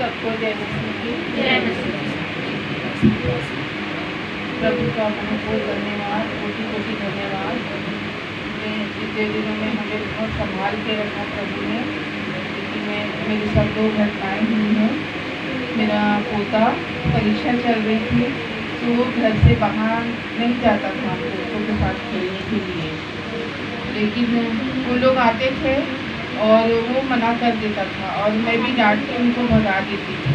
सबको जय मसीह की। जय मसीह। प्रभु का बहुत बहुत धन्यवाद, कोटि कोटि धन्यवाद। पिछले दिनों में हमें बहुत संभाल के रखा प्रभु ने, क्योंकि मेरी सब दो घटनाएँ हुई हैं। मेरा पोता परीक्षा चल रही थी तो वो घर से बाहर नहीं जाता था दोस्तों के साथ खेलने के लिए, लेकिन वो लोग आते थे और वो मना कर देता था और मैं भी डांट के उनको भगा देती थी।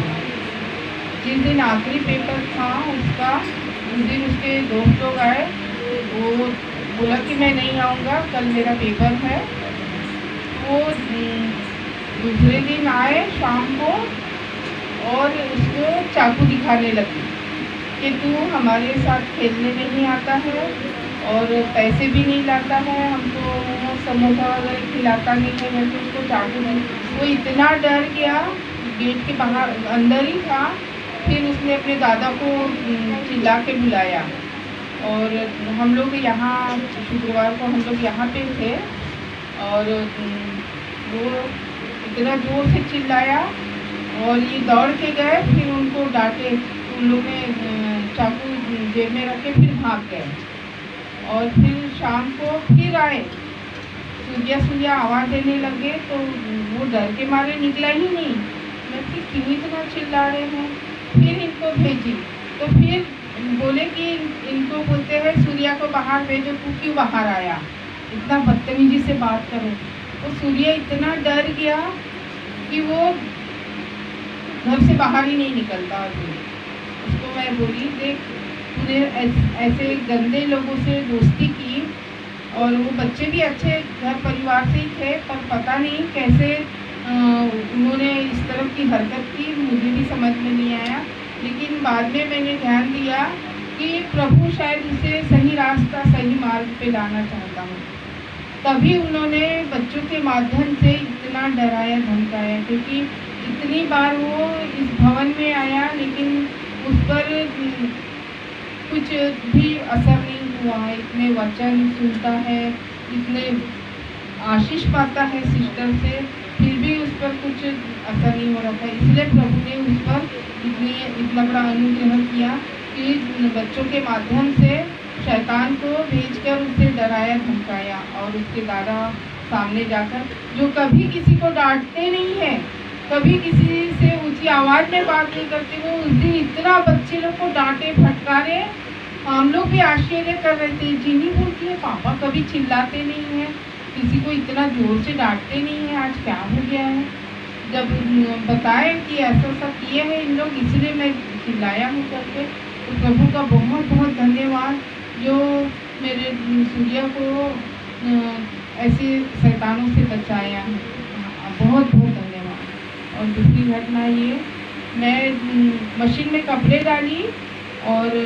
जिस दिन आखिरी पेपर था उसका, उस दिन उसके दोस्त लोग आए, वो बोला कि मैं नहीं आऊँगा, कल मेरा पेपर है। वो दूसरे दिन आए शाम को और उसको चाकू दिखाने लगी कि तू हमारे साथ खेलने नहीं आता है और पैसे भी नहीं लाता है, हमको समोसा वगैरह खिलाता नहीं है, मैं तो उसको चाकू दी। वो इतना डर गया, गेट के बाहर अंदर ही था। फिर उसने अपने दादा को चिल्ला के बुलाया और हम लोग यहाँ शुक्रवार को हम लोग यहाँ पे थे और वो इतना ज़ोर से चिल्लाया और ये दौड़ के गए। फिर उनको डांटे, उन लोगों ने चाकू जेब में रख के फिर भाग गए और फिर शाम को फिर आए, सूर्या आवाज़ देने लगे तो वो डर के मारे निकला ही नहीं। मैं फिर क्यों इतना चिल्ला रहे हैं, फिर इनको भेजी तो फिर बोले कि इनको बोलते हैं सूर्या को बाहर भेजो, तू क्यों बाहर आया, इतना बदतमीजी से बात करो। तो सूर्या इतना डर गया कि वो घर से बाहर ही नहीं निकलता। उसको मैं बोली देख, तूने ऐसे गंदे लोगों से दोस्ती की और वो बच्चे भी अच्छे घर परिवार से ही थे, पर पता नहीं कैसे उन्होंने इस तरह की हरकत की, मुझे भी समझ में नहीं आया। लेकिन बाद में मैंने ध्यान दिया कि प्रभु शायद उसे सही रास्ता, सही मार्ग पे लाना चाहता हूँ, तभी उन्होंने बच्चों के माध्यम से इतना डराया धमकाया। क्योंकि इतनी बार वो इस भवन में आया लेकिन उस पर कुछ भी असर नहीं हुआ है। इतने वचन सुनता है, इतने आशीष पाता है सिस्टर से, फिर भी उस पर कुछ असर नहीं हो रहा था। इसलिए प्रभु ने उस पर इतना बड़ा अनुग्रह किया कि बच्चों के माध्यम से शैतान को भेजकर उसे डराया धमकाया। और उसके दादा सामने जाकर, जो कभी किसी को डांटते नहीं है, कभी किसी से ऊंची आवाज़ में बात नहीं करते, वो उस दिन इतना बच्चे लोग को डांटे फटकारे। हम लोग भी आश्चर्य कर रहे थे। जीनी बोलती है पापा कभी चिल्लाते नहीं हैं, किसी को इतना ज़ोर से डांटते नहीं हैं, आज क्या हो गया है। जब बताए कि ऐसा ऐसा किए हैं इन लोग, इसलिए मैं चिल्लाया हूँ करके। तो प्रभु का बहुत बहुत धन्यवाद जो मेरे सूर्या को ऐसे शैतानों से बचाया है, बहुत बहुत धन्यवाद। और दूसरी घटना ये, मैं मशीन में कपड़े डाली और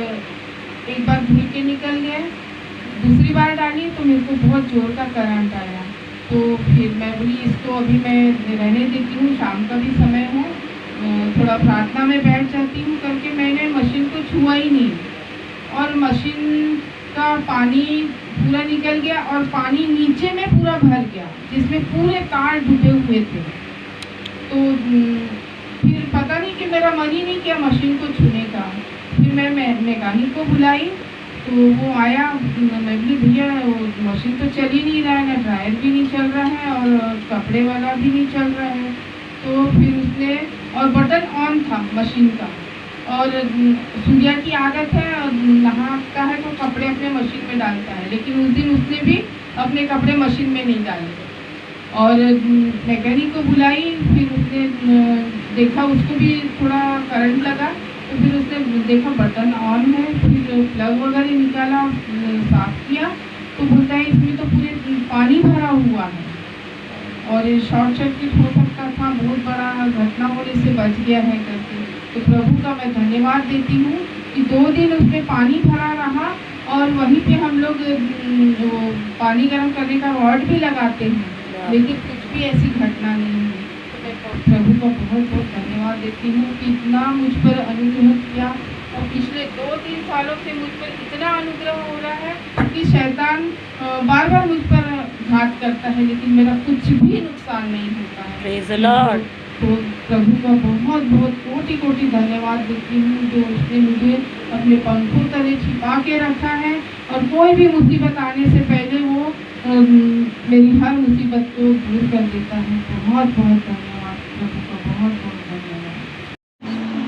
एक बार धुल के निकल गया, दूसरी बार डाली तो मेरे को बहुत ज़ोर का करंट आया। तो फिर मैं बोली इसको अभी मैं रहने देती हूँ, शाम का भी समय है, थोड़ा प्रार्थना में बैठ जाती हूँ करके मैंने मशीन को छुआ ही नहीं और मशीन का पानी पूरा निकल गया और पानी नीचे में पूरा भर गया, जिसमें पूरे तार डूबे हुए थे। तो फिर पता नहीं कि मेरा मन ही नहीं किया मशीन को छूने का। फिर मैं मैकेनिक को बुलाई तो वो आया, मैं बोली भैया वो मशीन तो चल ही नहीं रहा है, ना ड्रायर भी नहीं चल रहा है और कपड़े वाला भी नहीं चल रहा है। तो फिर उसने, और बटन ऑन था मशीन का, और सूर्या की आदत है नहाता है तो कपड़े अपने मशीन में डालता है, लेकिन उस दिन उसने भी अपने कपड़े मशीन में नहीं डाले। और मैकेनिक को बुलाई, फिर उसने देखा, उसको भी थोड़ा करंट लगा तो फिर उसने देखा बटन ऑन है, फिर प्लग वगैरह निकाला, साफ किया तो बोलता है इसमें तो पूरे पानी भरा हुआ है और शॉर्ट सर्किट हो सकता था, बहुत बड़ा घटना होने से बच गया है करके। तो प्रभु का मैं धन्यवाद देती हूँ कि 2 दिन उसमें पानी भरा रहा और वहीं पे हम लोग जो पानी गर्म करने का रॉड भी लगाते हैं, लेकिन कुछ भी ऐसी घटना नहीं हुई। प्रभु का बहुत बहुत धन्यवाद देती हूँ कि इतना मुझ पर अनुग्रह किया और पिछले 2-3 सालों से मुझ पर इतना अनुग्रह हो रहा है कि शैतान बार बार मुझ पर घात करता है लेकिन मेरा कुछ भी नुकसान नहीं होता है। Praise the Lord. तो प्रभु का बहुत बहुत कोटि कोटि धन्यवाद देती हूँ जो उसने मुझे अपने पंखों तले छिपा के रखा है और कोई भी मुसीबत आने से पहले वो मेरी हर मुसीबत को दूर कर देता है। बहुत बहुत धन्यवाद प्रभु का, बहुत बहुत धन्यवाद।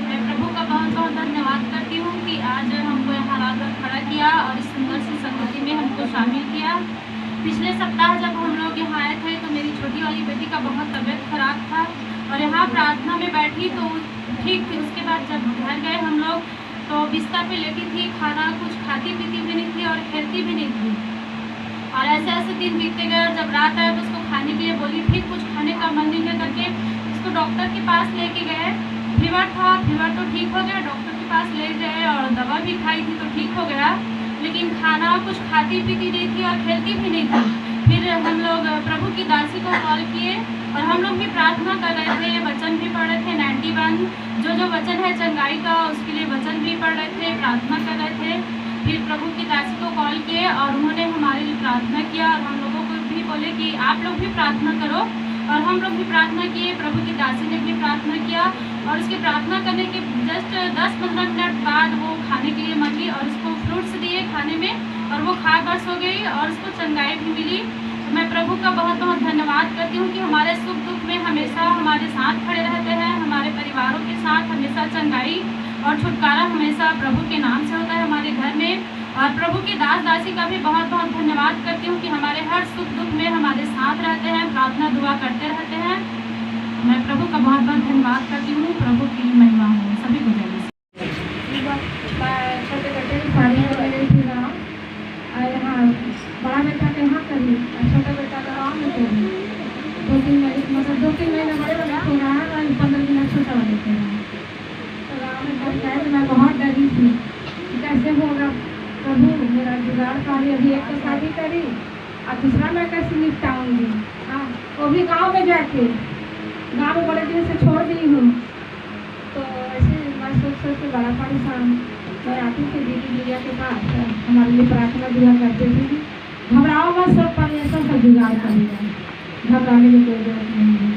मैं प्रभु का बहुत बहुत धन्यवाद करती हूँ कि आज हमको यहाँ लाकर खड़ा किया और इस सुंदर सी संगति में हमको शामिल किया। पिछले सप्ताह जब हम लोग यहाँ आए थे तो मेरी छोटी वाली बेटी का बहुत तबीयत खराब था और यहाँ प्रार्थना में बैठी तो ठीक थी। उसके बाद जब घर गए हम लोग तो बिस्तर पे लेटी थी, खाना कुछ खाती पीती भी नहीं थी और खेलती भी नहीं थी। और ऐसे ऐसे दिन बीतते गए और जब रात आया तो उसको खाने के लिए बोली, फिर कुछ खाने का मन नहीं है करके उसको डॉक्टर के पास लेके गए। फीवर था, फीवर तो ठीक हो गया, डॉक्टर के पास ले गए और दवा भी खाई थी तो ठीक हो गया, लेकिन खाना कुछ खाती पीती नहीं थी और खेलती भी नहीं थी। फिर हम लोग प्रभु की दासी को कॉल किए और हम लोग भी प्रार्थना कर रहे थे, वचन भी पढ़ रहे थे 91 जो वचन है चंगाई का उसके लिए वचन भी पढ़ रहे थे, प्रार्थना कर रहे थे। फिर प्रभु की दासी को कॉल किए और उन्होंने हमारे लिए प्रार्थना किया और हम लोगों को भी बोले कि आप लोग भी प्रार्थना करो और हम लोग भी प्रार्थना किए। प्रभु की दासी ने भी प्रार्थना किया और उसकी प्रार्थना करने के जस्ट 10-15 मिनट बाद वो खाने के लिए मंगी और उसको फ्रूट्स दिए खाने में और वो खाकर सो गई और उसको चंगाई भी मिली। तो मैं प्रभु का बहुत बहुत धन्यवाद करती हूँ कि हमारे सुख दुख में हमेशा हमारे साथ खड़े रहते हैं, हमारे परिवारों के साथ हमेशा चंगाई और छुटकारा हमेशा प्रभु के नाम से होता है हमारे घर में। और प्रभु की दास दासी का भी बहुत बहुत धन्यवाद करती हूँ कि हमारे हर सुख दुख में हमारे साथ रहते हैं, प्रार्थना दुआ करते रहते हैं। मैं प्रभु का बहुत बहुत धन्यवाद करती हूँ। प्रभु की महिमा हो, सभी को जय मसीह। बड़ा बेटा के यहाँ करी और छोटा बेटा का गाँव में करी। 2-3 महीने बड़े वाले को रहा और 15 दिन छोटा वाले को रहा। तो गाँव में जब गए तो मैं बहुत डरी थी कैसे होगा प्रभु, मेरा जुगाड़ कार्य अभी एक तो शादी करी और दूसरा मैं कैसे निपटाऊंगी। हाँ, वो भी गाँव में जाके गाँव में बड़े दिन से छोड़ दी हूँ। तो ऐसे मैं सोच के बड़ा परेशान। मैं आती थी दीदी दिया के पास, हमारे लिए प्रार्थना दुआ करते थे। घबराओ मत, सब परमेश्वर का जुगाड़ करेगा, घबराने की कोई जरूरत नहीं है।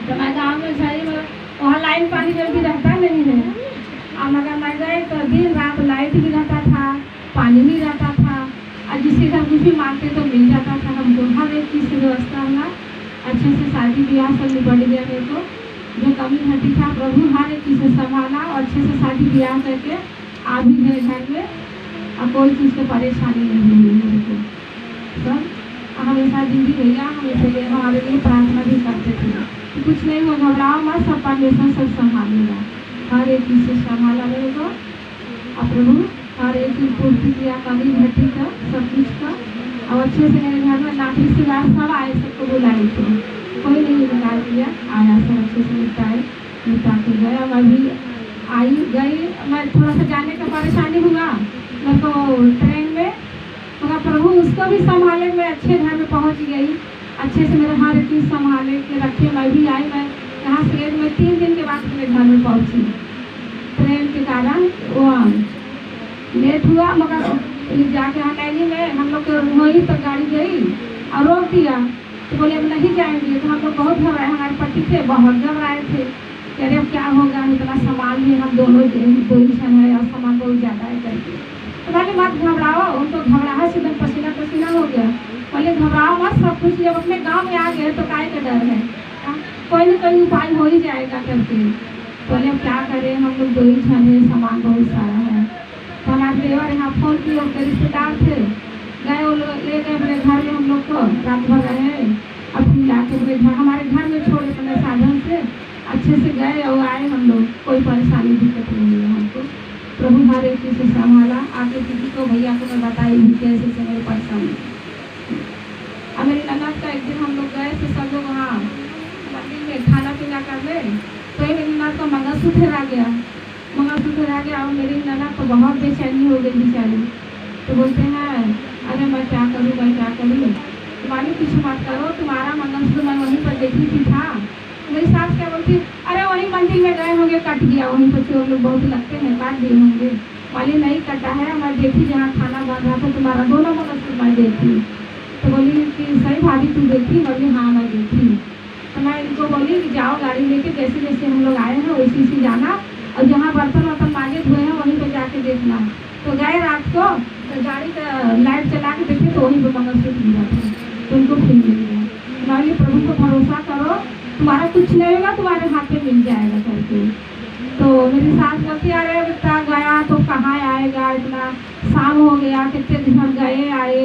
तो मैं गाँव में सही में वहाँ लाइन पानी जल्दी रहता नहीं है। और मगर मैं गए तो दिन रात लाइट भी रहता था, पानी भी रहता था और जिससे घर कुछ भी मांगते तो मिल जाता था हमको। हर एक चीज़ की व्यवस्था हुआ, अच्छे से शादी ब्याह सब निपट गया। मेरे को जो कमी घटी था प्रभु हर एक चीज़ से संभाला और अच्छे से शादी ब्याह करके आ भी गए घर में और कोई चीज़ की परेशानी नहीं हुई मेरे को। सब हमेशा दीदी भैया हमेशा हमारे लिए प्रार्थना भी करते थे कि कुछ नहीं हो, घबराओ मत, सब परमेश्वर सब संभालेगा। हर एक चीज़ से संभाला मेरे को और प्रभु हर एक चीज़ पूर्ति किया, कमी घटी का सब कुछ का। और अच्छे से मेरे घर में नाती सिवार सब आए, सबको बुलाए थे, कोई नहीं निकाल दिया, आया सब अच्छे से निपटा के गया। मैं भी आई गई, मैं थोड़ा सा जाने का परेशानी हुआ मैं तो ट्रेन में, मगर प्रभु उसको भी संभाले। मैं अच्छे घर में पहुंच गई, अच्छे से मेरे हर चीज़ संभाले के रखे। मैं भी आई, मैं यहाँ से गई, मैं 3 दिन के बाद मेरे घर में पहुंची। ट्रेन के कारण वो लेट हुआ, मगर जाके हनैनी में हम लोग वहीं तक गाड़ी गई और रोक दिया तो बोले अब नहीं जाएंगे। तो हम लोग बहुत घबराए, हमारे पति थे बहुत घबराए थे, कह रहे अब क्या होगा, इतना सामान भी हम दोनों पोजिशन है और सामान बहुत ज़्यादा है करके। तो मैंने मत घबराओ, उनको घबराहट से एकदम पसीना पसीना हो गया। बोले घबराओ मत, सब कुछ जब अपने गाँव में आ गए तो काय का डर है, कोई ना कोई उपाय हो ही जाएगा करके। बोले अब क्या करें, हम लोग 2 ही जन है, सामान बहुत सारा है। तो हमारे देवर यहाँ फोन किए, उनके रिश्तेदार थे, गए वो लोग ले गए अपने घर में, हम लोग को रात भर रहे और फिर लाके अपने घर हमारे घर में छोड़े अपने साधन से अच्छे से गए और आए हम लोग। कोई परेशानी दिक्कत नहीं हुई हमको, प्रभु हर एक चीज़ से संभाला। आके दीदी को भैया को मैं बताई भी कैसे से मेरी परेशानी। और मेरी ननद का एक दिन हम लोग गए थे सब लोग वहाँ मंदिर में खाना पीना करने, तो मेरी ननद का मंगलसूत्र आ गया, मंगलसूत्र आ गया और मेरी ननद तो बहुत बेचैनी हो गई बेचारी। तो बोलते हैं अरे मैं क्या करूँ, मैं क्या करूँ। मालिक कुछ मत करो, तुम्हारा मंगलसूत्र मैं वहीं पर देखी थी था। मेरी सास क्या बोलती, अरे वहीं मंदिर में गए होंगे कट गया, वहीं पर चोर लोग बहुत लगते हैं काट दिए होंगे। मालिक नहीं कटा है, मैं देखी जहाँ खाना बन रहा था तुम्हारा दोनों मंगलसूत्र मैं देखी। तो बोली कि सही भाभी तू देखी? बोली हाँ मैं देखी। तो मैं इनको बोली कि जाओ गाड़ी लेके, जैसे जैसे हम लोग आए हैं वैसे वैसे जाना, और जहाँ बर्तन वर्तन मांगे धुए हैं वहीं पर जाके देखना। तो गए रात को, तो गाड़ी का लाइट चला के देखे तो वहीं पर मंगलसूत्र गिरा था, तो उनको फिर मिल गया। हमारे प्रभु को भरोसा करो, तुम्हारा कुछ नहीं होगा, तुम्हारे हाथ में मिल जाएगा करके। तो मेरी सास बोलती अरे बेटा गया तो कहाँ आएगा, इतना शाम हो गया, कितने घर गए आए,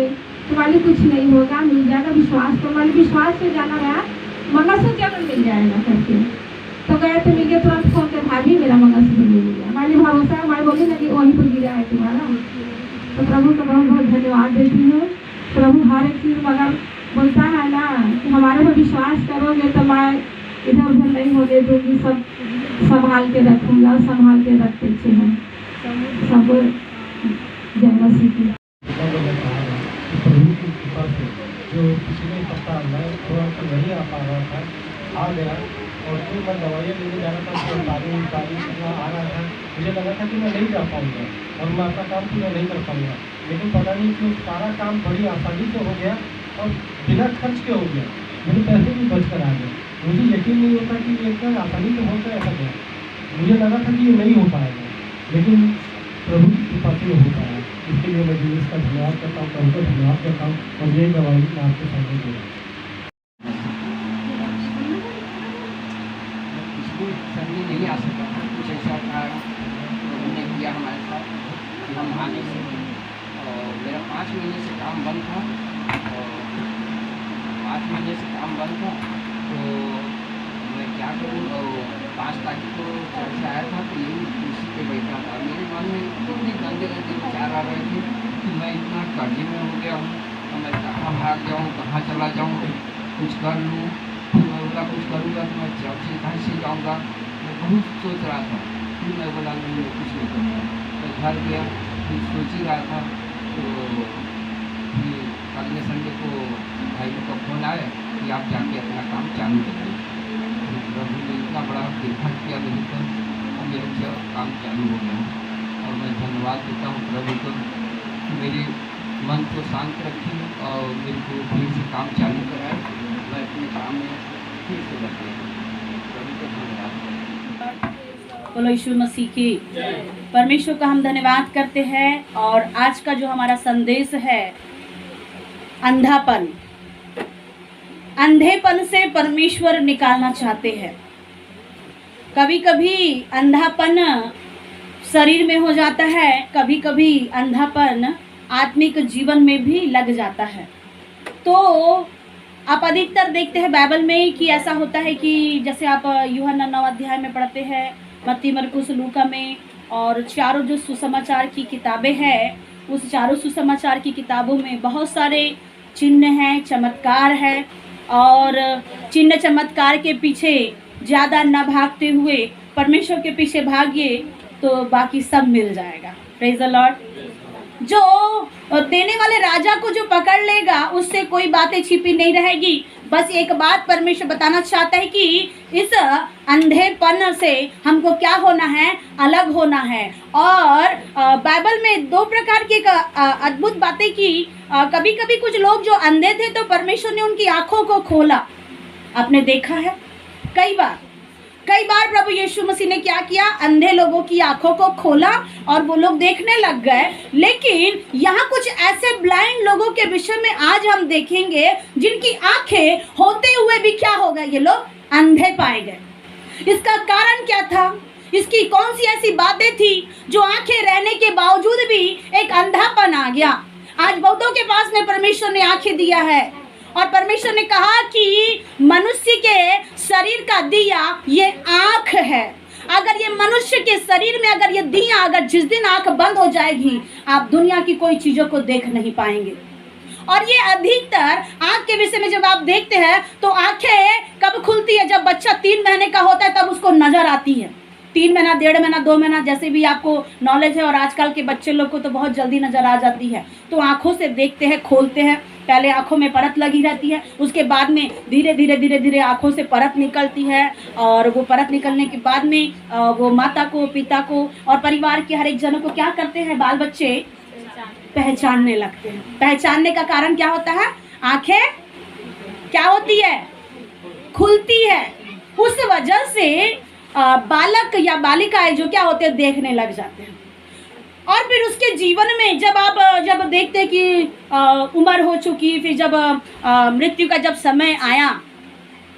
तुम्हारी कुछ नहीं होगा, मिल जाएगा, विश्वास तो हमारे विश्वास से जाना गया, मंगलसूत्र जरूर मिल जाएगा करके। तो गए तो मिल गया, तुरंत फोन कर भाभी मेरा मंगलसूत्र मिल गया। हमारी भरोसा हमारी बोली ना कि वहीं पर गिरा है तुम्हारा। तो प्रभु को बहुत बहुत धन्यवाद देती हूँ। प्रभु हर एक चीज़ मगर बोलता है ना कि हमारे पर विश्वास करोगे तो मैं इधर उधर नहीं होने दूँगी, सब संभाल के रखूँगा, संभाल के रखते हैं सब। जय मसीह की। प्रभु की कृपा से जो पिछले सप्ताह मैं थोड़ा सा नहीं आ पा रहा था, आ गया। और फिर मैं दवाइयाँ लेने जा रहा था, तो तारीख इतना आ रहा था, मुझे लगा था कि मैं नहीं जा पाऊँगा और मैं अपना काम पूरा नहीं कर पाऊँगा। लेकिन पता नहीं क्यों सारा काम बड़ी आसानी से हो गया और बिना खर्च के हो गया, मेरे पैसे भी बच कर आ गए। मुझे यकीन नहीं होता कि ये इतना आसानी से होकर ऐसा गया। मुझे लगा था कि ये नहीं हो पाएगा, लेकिन प्रभु की कृपा से हो पाया। इसके लिए मैं जीसस का धन्यवाद करता हूँ, प्रभु का धन्यवाद करता हूँ। और ये दवाई मैं आपके सामने दे रहा हूँ। पिछली संडे नहीं आ सका था, कुछ ऐसा था उन्होंने किया हमारे साथ कि हम आ नहीं सके। और मेरा 5 महीने से काम बंद था, और 5 महीने से काम बंद था, तो मैं क्या करूँ। और 5 तारीख को चर्च आया था, तो यही कुर्सी पे बैठा था। मेरे मन में इतने गंदे गंदे विचार आ रहे थे कि मैं इतना कर्जे में हो गया हूँ, तो मैं कहाँ भाग जाऊँ, कहाँ चला जाऊँ, कुछ कर लूँ। फिर मैं बोला कुछ करूँगा तो मैं चर्च कहाँ से जाऊँगा, मैं बहुत सोच रहा था। फिर मैं बोला नहीं, मैं कुछ नहीं करूँगा। मैं घर गया, फिर सोच ही रहा था। तो फिर अगले संडे को भाई लोग का फोन आया कि आप जाके अपना काम चालू करिए। प्रभु ने इतना बड़ा कृपा किया मेरे पर, और मेरा काम चालू हो गया। और मैं धन्यवाद देता हूँ प्रभु को, मेरे मन को शांत रखी और मेरे को फिर से काम चालू कराए। मैं अपने काम में फिर से लग गया। प्रभु को धन्यवाद। बोलो यीशु मसीह की। परमेश्वर का हम धन्यवाद करते हैं। और आज का जो हमारा संदेश है, अंधापन, अंधेपन से परमेश्वर निकालना चाहते हैं। कभी कभी अंधापन शरीर में हो जाता है, कभी कभी अंधापन आत्मिक जीवन में भी लग जाता है। तो आप अधिकतर देखते हैं बाइबल में कि ऐसा होता है कि जैसे आप यूहन्ना 9 अध्याय में पढ़ते हैं, मत्ती, मरकुस, लूका में, और चारों जो सुसमाचार की किताबें हैं, उस चारों सुसमाचार की किताबों में बहुत सारे चिन्ह हैं, चमत्कार है। और चिन्ह चमत्कार के पीछे ज़्यादा न भागते हुए परमेश्वर के पीछे भागिए तो बाकी सब मिल जाएगा। Praise the Lord. जो देने वाले राजा को जो पकड़ लेगा उससे कोई बातें छिपी नहीं रहेगी। बस एक बात परमेश्वर बताना चाहता है कि इस अंधेपन से हमको क्या होना है, अलग होना है। और बाइबल में 2 प्रकार की अद्भुत बातें की। कभी कभी कुछ लोग जो अंधे थे तो परमेश्वर ने उनकी आंखों को खोला। आपने देखा है कई बार प्रभु यीशु मसीह ने क्या किया, अंधे लोगों की आंखों को खोला और वो लोग देखने लग गए। लेकिन यहाँ कुछ ऐसे ब्लाइंड लोगों के विषय में आज हम देखेंगे जिनकी आंखें होते हुए भी क्या हो गए, ये लोग अंधे पाए गए। इसका कारण क्या था? इसकी कौन सी ऐसी बातें थी जो आंखें रहने के बावजूद भी एक अंधापन आ गया? आज बहुतों के पास में परमेश्वर ने आंखें दिया है और परमेश्वर ने कहा कि मनुष्य के शरीर का दिया ये आंख है। अगर ये मनुष्य के शरीर में अगर ये दिया अगर जिस दिन आंख बंद हो जाएगी, आप दुनिया की कोई चीजों को देख नहीं पाएंगे। और ये अधिकतर आंख के विषय में जब आप देखते हैं तो आंखें कब खुलती है? जब बच्चा 3 महीने का होता है तब उसको नजर आती है। 3 महीना, 1.5 महीना, 2 महीना, जैसे भी आपको नॉलेज है। और आजकल के बच्चे लोग को तो बहुत जल्दी नजर आ जाती है। तो आंखों से देखते हैं, खोलते हैं। पहले आंखों में परत लगी रहती है, उसके बाद में धीरे धीरे आंखों से परत निकलती है। और वो परत निकलने के बाद में वो माता को, पिता को और परिवार के हर एक जनों को क्या करते हैं, बाल बच्चे पहचानने लगते हैं। पहचानने का कारण क्या होता है? आंखें क्या होती है? खुलती है, उस वजह से बालक या बालिकाएं जो क्या होते हैं देखने लग जाते हैं। और फिर उसके जीवन में जब देखते हैं कि उम्र हो चुकी, फिर जब मृत्यु का जब समय आया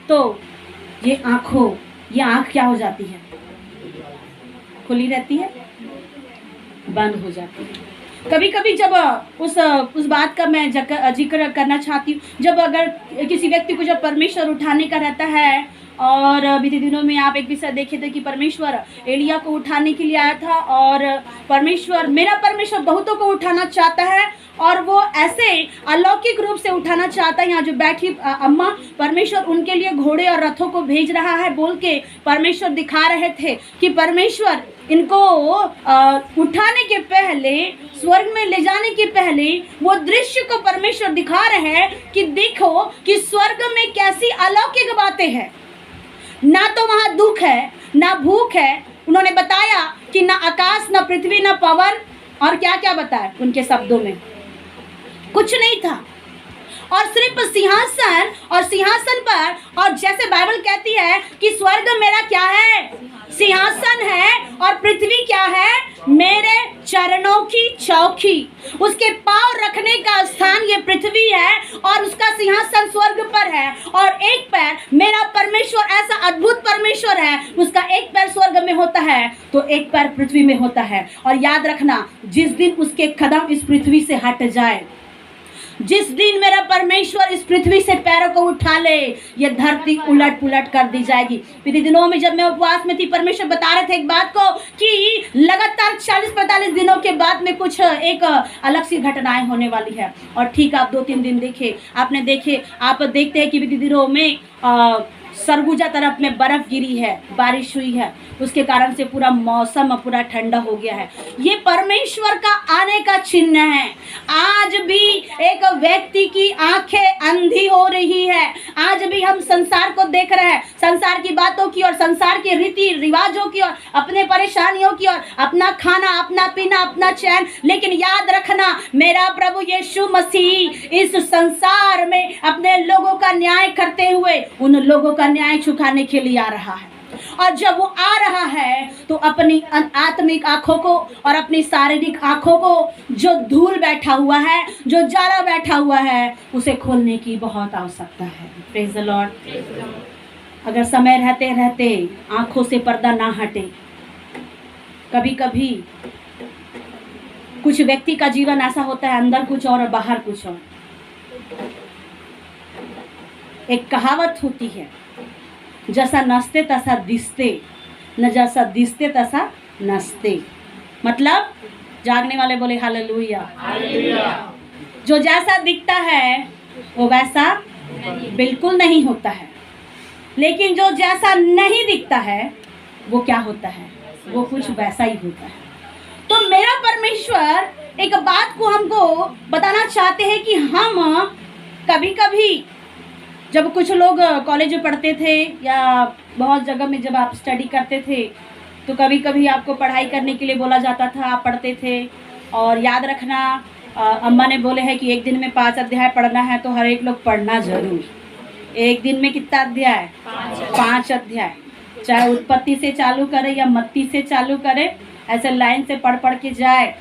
तो ये आँख क्या हो जाती है, खुली रहती है, बंद हो जाती है। कभी कभी जब उस बात का मैं जिक्र करना चाहती हूँ, जब अगर किसी व्यक्ति को जब परमेश्वर उठाने का रहता है, और बीते दिनों में आप एक विषय देखे थे कि परमेश्वर एलिया को उठाने के लिए आया था, और मेरा परमेश्वर बहुतों को उठाना चाहता है, और वो ऐसे अलौकिक रूप से उठाना चाहता है। यहाँ जो बैठी अम्मा, परमेश्वर उनके लिए घोड़े और रथों को भेज रहा है बोल के परमेश्वर दिखा रहे थे कि परमेश्वर इनको उठाने के पहले, स्वर्ग में ले जाने के पहले वो दृश्य को परमेश्वर दिखा रहे हैं कि देखो कि स्वर्ग में कैसी अलौकिक बातें हैं। ना तो वहाँ दुख है, ना भूख है। उन्होंने बताया कि ना आकाश, ना पृथ्वी, ना पवन, और क्या क्या बताया उनके शब्दों में, कुछ नहीं था। और सिर्फ सिंहासन, और सिंहासन पर, और जैसे बाइबल कहती है कि स्वर्ग मेरा क्या है, सिंहासन है, और पृथ्वी क्या है, मेरे चरणों की चौकी। उसके पांव रखने का स्थान ये पृथ्वी है, और उसका सिंहासन स्वर्ग पर है। और एक पैर मेरा परमेश्वर, ऐसा अद्भुत परमेश्वर है, उसका एक पैर स्वर्ग में होता है तो एक पैर पृथ्वी में होता है। और याद रखना, जिस दिन उसके कदम इस पृथ्वी से हट जाए, जिस दिन मेरा परमेश्वर इस पृथ्वी से पैरों को उठा ले, ये धरती उलट पुलट कर दी जाएगी। पिछले दिनों में जब मैं उपवास में थी, परमेश्वर बता रहे थे एक बात को कि लगातार 40-45 दिनों के बाद में कुछ एक अलग सी घटनाएं होने वाली है। और ठीक आप 2-3 दिन आप देखते हैं कि पिछले दिनों में सरगुजा तरफ में बर्फ गिरी है, बारिश हुई है, उसके कारण से पूरा मौसम पूरा ठंडा हो गया है। ये परमेश्वर का आने का चिन्ह है। आज भी एक व्यक्ति की आंखें अंधी हो रही है। आज भी हम संसार को देख रहे हैं, संसार की बातों की और संसार के रीति रिवाजों की और अपने परेशानियों की और अपना खाना, अपना पीना, अपना चैन। लेकिन याद रखना, मेरा प्रभु यीशु मसीह इस संसार में अपने लोगों का न्याय करते हुए उन लोगों का न्याय चुकाने के लिए आ रहा है। और जब वो आ रहा है तो अपनी आत्मिक आंखों को और अपनी शारीरिक आंखों को, जो धूल बैठा हुआ है, जो जाला बैठा हुआ है, उसे खोलने की बहुत आवश्यकता है। Praise the Lord. अगर समय रहते रहते आंखों से पर्दा ना हटे, कभी कभी कुछ व्यक्ति का जीवन ऐसा होता है, अंदर कुछ और बाहर कुछ और। एक कहावत होती है, जैसा नसते तैसा दिसते, न जैसा दिसते तैसा नसते। मतलब जागने वाले बोले हालेलुया। जो जैसा दिखता है वो वैसा बिल्कुल नहीं होता है, लेकिन जो जैसा नहीं दिखता है वो क्या होता है, वो कुछ वैसा ही होता है। तो मेरा परमेश्वर एक बात को हमको बताना चाहते हैं कि हम कभी कभी, जब कुछ लोग कॉलेज में पढ़ते थे या बहुत जगह में जब आप स्टडी करते थे, तो कभी कभी आपको पढ़ाई करने के लिए बोला जाता था, आप पढ़ते थे। और याद रखना, अम्मा ने बोले हैं कि एक दिन में 5 अध्याय पढ़ना है, तो हर एक लोग पढ़ना जरूर। एक दिन में कितना अध्याय? 5 अध्याय। चाहे उत्पत्ति से चालू करे या मत्ती से चालू करे, ऐसे लाइन से पढ़ के जाए।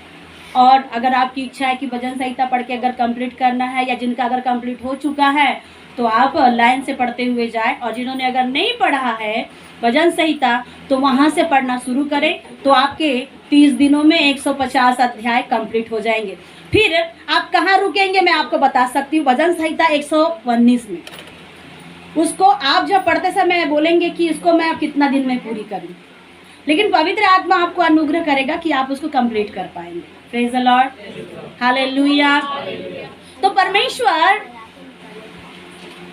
और अगर आपकी इच्छा है कि भजन संहिता पढ़ के अगर कंप्लीट करना है, या जिनका अगर कंप्लीट हो चुका है तो आप लाइन से पढ़ते हुए जाए। और जिन्होंने अगर नहीं पढ़ा है भजन संहिता, तो वहाँ से पढ़ना शुरू करें, तो आपके 30 दिनों में 150 अध्याय कंप्लीट हो जाएंगे। फिर आप कहाँ रुकेंगे मैं आपको बता सकती हूँ। भजन संहिता 119 में, उसको आप जब पढ़ते समय बोलेंगे कि इसको मैं अब कितना दिन में पूरी करूँ, लेकिन पवित्र आत्मा आपको अनुग्रह करेगा कि आप उसको कंप्लीट कर पाएंगे। Praise the Lord, hallelujah. तो परमेश्वर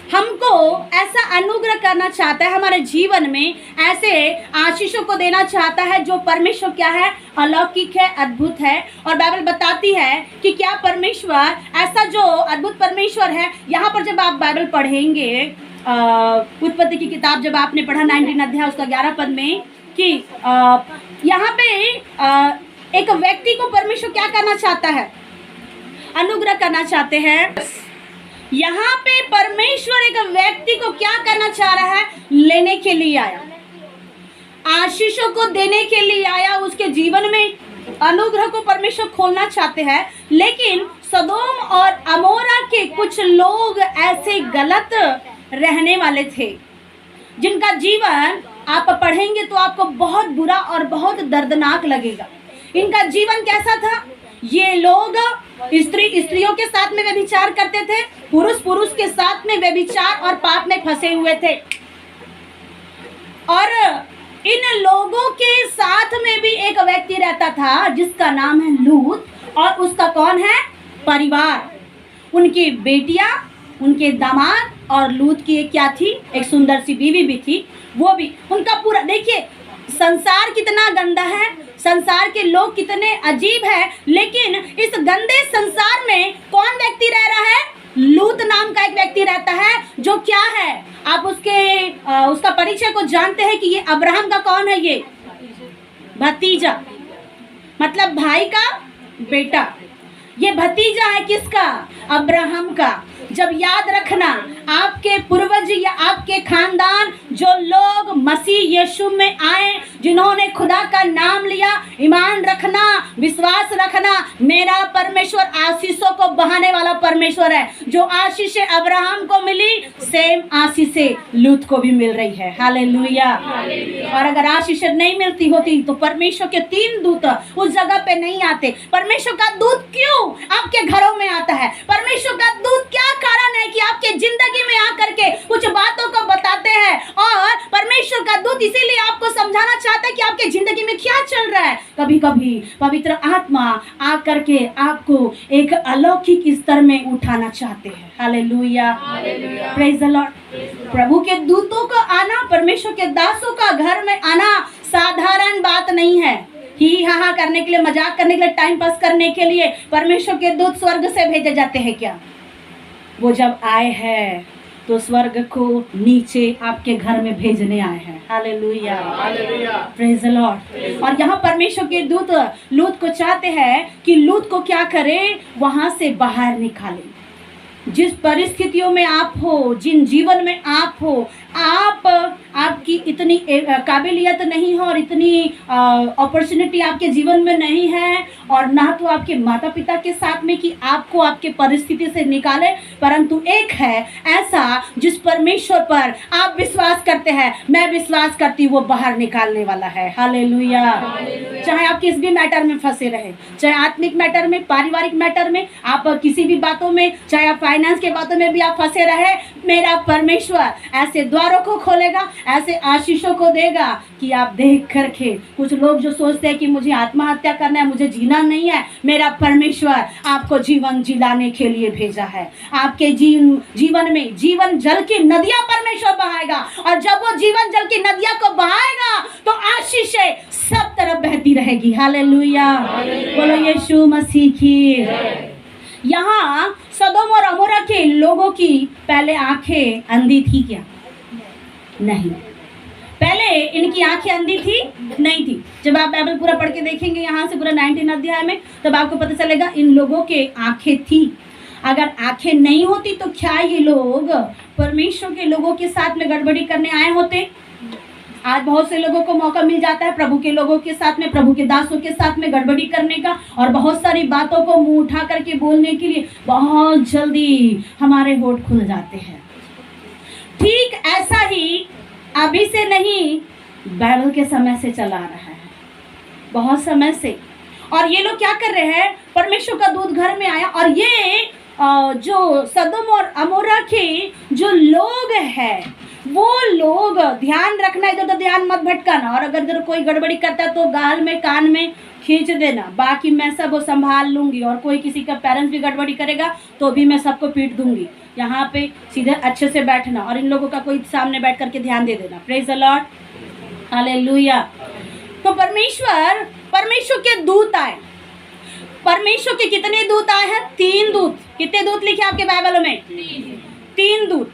हमको ऐसा अनुग्रह करना चाहता है, हमारे जीवन में ऐसे आशीषों को देना चाहता है जो परमेश्वर क्या है, अलौकिक है, अद्भुत है। और बाइबल बताती है कि क्या परमेश्वर ऐसा जो अद्भुत परमेश्वर है। यहाँ पर जब आप बाइबल पढ़ेंगे, उत्पत्ति की किताब जब आपने पढ़ा 19 अध्याय उसका 11 पद में, कि यहाँ पे एक व्यक्ति को परमेश्वर क्या करना चाहता है, अनुग्रह करना चाहते हैं। यहाँ पे परमेश्वर एक व्यक्ति को क्या करना चाह रहा है? लेने के लिए आया, आशीषों को देने के लिए आया, उसके जीवन में अनुग्रह को परमेश्वर खोलना चाहते हैं। लेकिन सदोम और अमोरा के कुछ लोग ऐसे गलत रहने वाले थे जिनका जीवन आप पढ़ेंगे तो आपको बहुत बुरा और बहुत दर्दनाक लगेगा। इनका जीवन कैसा था? ये लोग स्त्रियों के साथ में व्यभिचार करते थे, पुरुष के साथ में व्यभिचार और पाप में फंसे हुए थे। और इन लोगों के साथ में भी एक व्यक्ति रहता था जिसका नाम है लूत, और उसका कौन है? परिवार, उनकी बेटियां, उनके दामाद, और लूत की एक क्या थी? एक सुंदर सी बीवी भी थी। वो भी उनका पूरा, देखिए संसार कितना गंदा है, संसार के लोग कितने अजीब है, लेकिन इस गंदे संसार में कौन व्यक्ति रह रहा है? लूत नाम का एक व्यक्ति रहता है, जो क्या है, आप उसका परिचय को जानते हैं कि ये अब्राहम का कौन है? ये भतीजा, मतलब भाई का बेटा। ये भतीजा है किसका? अब्राहम का। जब याद रखना, आपके पूर्वज या आपके खानदान जो लोग मसीह यीशु में आए, जिन्होंने खुदा का नाम लिया, ईमान रखना, विश्वास रखना, मेरा परमेश्वर आशीषों को बहाने वाला परमेश्वर है। जो आशीष अब्राहम को मिली, सेम आशीष लूत को भी मिल रही है। हालेलुया। और अगर आशीष नहीं मिलती होती तो परमेश्वर के 3 दूत उस जगह पे नहीं आते। परमेश्वर का दूत क्यों आपके घरों में आता है? परमेश्वर का दूत क्या कारण है कि आपके जिंदगी में आकर के कुछ बातों को बताते हैं? और परमेश्वर का दूत इसीलिए आपको समझाना चाहता है कि आपके जिंदगी में क्या चल रहा है। कभी कभी पवित्र आत्मा आकर के आपको एक अलौकिक स्तर में उठाना चाहते हैं। Hallelujah, praise the Lord. प्रभु के दूतों का आना, परमेश्वर के दासों का घर में आना साधारण बात नहीं है। ही हा करने के लिए, मजाक करने के लिए, टाइम पास करने के लिए परमेश्वर के दूत स्वर्ग से भेजे जाते हैं क्या? वो जब आए हैं तो स्वर्ग को नीचे आपके घर में भेजने आए हैं। Hallelujah, praise the Lord. और यहाँ परमेश्वर के दूत लूत को चाहते हैं कि लूत को क्या करे? वहां से बाहर निकाले। जिस परिस्थितियों में आप हो, जिन जीवन में आप हो, आपकी इतनी काबिलियत नहीं है और इतनी अपॉर्चुनिटी आपके जीवन में नहीं है, और ना तो आपके माता पिता के साथ में कि आपको आपके परिस्थिति से निकाले, परंतु एक है ऐसा जिस परमेश्वर पर आप विश्वास करते हैं, मैं विश्वास करती हूँ, वो बाहर निकालने वाला है। हालेलुया। चाहे आप किस भी मैटर में फंसे रहे, चाहे आत्मिक मैटर में, पारिवारिक मैटर में, आप किसी भी बातों में, चाहे आप फाइनेंस के बातों में भी आप फंसे रहे, मेरा परमेश्वर ऐसे द्वारों को खोलेगा, ऐसे आशीषों को देगा कि आप देख करके, कुछ लोग जो सोचते हैं कि मुझे आत्महत्या करना है, मुझे जीना नहीं है, मेरा परमेश्वर आपको जीवन जिलाने के लिए भेजा है। आपके जीवन में जीवन जल की नदियां परमेश्वर बहाएगा, और जब वो जीवन जल की नदियां को बहाएगा तो आशीषें सब तरफ बहती रहेगी। हालेलुया, बोलो यीशु मसीह की। यहाँ सदोम और अमोरा के लोगों की पहले आंखें अंधी थी क्या? नहीं, पहले इनकी आंखें अंधी थी नहीं थी। जब आप बाइबल पूरा पढ़ के देखेंगे यहाँ से पूरा 19 अध्याय में, तब आपको पता चलेगा इन लोगों के आंखें थी। अगर आंखें नहीं होती तो क्या ये लोग परमेश्वर के लोगों के साथ में गड़बड़ी करने आए होते? आज बहुत से लोगों को मौका मिल जाता है प्रभु के लोगों के साथ में, प्रभु के दासों के साथ में गड़बड़ी करने का, और बहुत सारी बातों को मुंह उठा करके बोलने के लिए बहुत जल्दी हमारे होठ खुल जाते हैं। ठीक ऐसा ही अभी से नहीं, बाइबल के समय से चला रहा है, बहुत समय से। और ये लोग क्या कर रहे हैं? परमेश्वर का दूत घर में आया, और ये जो सदोम और अमोरा के जो लोग हैं, वो लोग, ध्यान रखना, इधर उधर ध्यान मत भटकाना, और अगर इधर कोई गड़बड़ी करता है तो गाल में कान में खींच देना, बाकी मैं सब वो संभाल लूँगी। और कोई किसी का पेरेंट्स भी गड़बड़ी करेगा तो भी मैं सबको पीट दूंगी। यहाँ पे सीधे अच्छे से बैठना, और इन लोगों का कोई सामने बैठ करके ध्यान दे देना। Praise the Lord, hallelujah. तो परमेश्वर के दूत आए। परमेश्वर के कितने दूत आए हैं? 3 दूत। कितने दूत लिखे आपके बाइबल में? 3 दूत।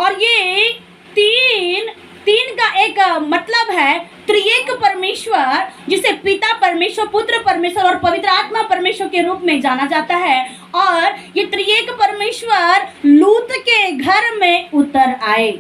और ये तीन का एक मतलब है त्रिएक परमेश्वर, जिसे पिता परमेश्वर, पुत्र परमेश्वर और पवित्र आत्मा परमेश्वर के रूप में जाना जाता है। और ये त्रिएक परमेश्वर लूत के घर में उतर आए।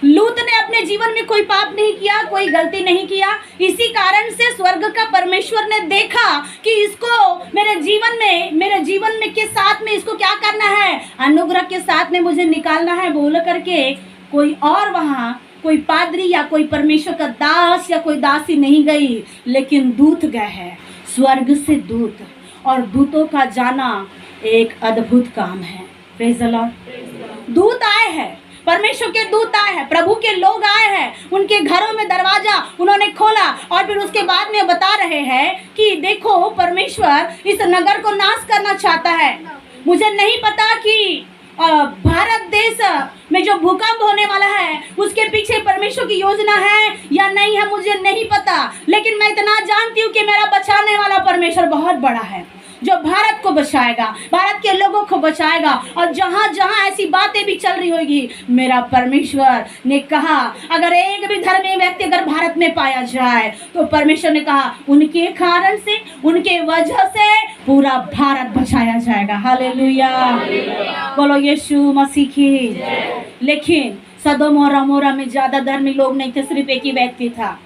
लूत ने अपने जीवन में कोई पाप नहीं किया, कोई गलती नहीं किया। इसी कारण से स्वर्ग का परमेश्वर ने देखा कि इसको मेरे जीवन में के साथ में इसको क्या करना है, अनुग्रह के साथ में मुझे निकालना है बोल करके कोई और वहाँ कोई पादरी या कोई परमेश्वर का दास या कोई दासी नहीं गई, लेकिन दूत गए हैं, स्वर्ग से दूत। और दूतों का जाना एक अद्भुत काम है। Praise the Lord. दूत आए हैं, परमेश्वर के दूत आए हैं, प्रभु के लोग आए हैं, उनके घरों में दरवाजा उन्होंने खोला और फिर उसके बाद में बता रहे हैं कि देखो परमेश्वर इस नगर को नाश करना चाहता है। मुझे नहीं पता कि भारत देश में जो भूकंप होने वाला है उसके पीछे परमेश्वर की योजना है या नहीं है, मुझे नहीं पता, लेकिन मैं इतना जानती हूँ कि मेरा बचाने वाला परमेश्वर बहुत बड़ा है, जो भारत को बचाएगा, भारत के लोगों को बचाएगा। और जहाँ जहाँ ऐसी बातें भी चल रही होगी, मेरा परमेश्वर ने कहा अगर एक भी धर्मी व्यक्ति अगर भारत में पाया जाए तो परमेश्वर ने कहा उनके कारण से, उनके वजह से पूरा भारत बचाया जाएगा। हालेलुया, बोलो यीशु मसीह की। लेकिन सदोम और अमोरा में ज़्यादा धर्मी लोग नहीं थे, सिर्फ एक ही व्यक्ति था।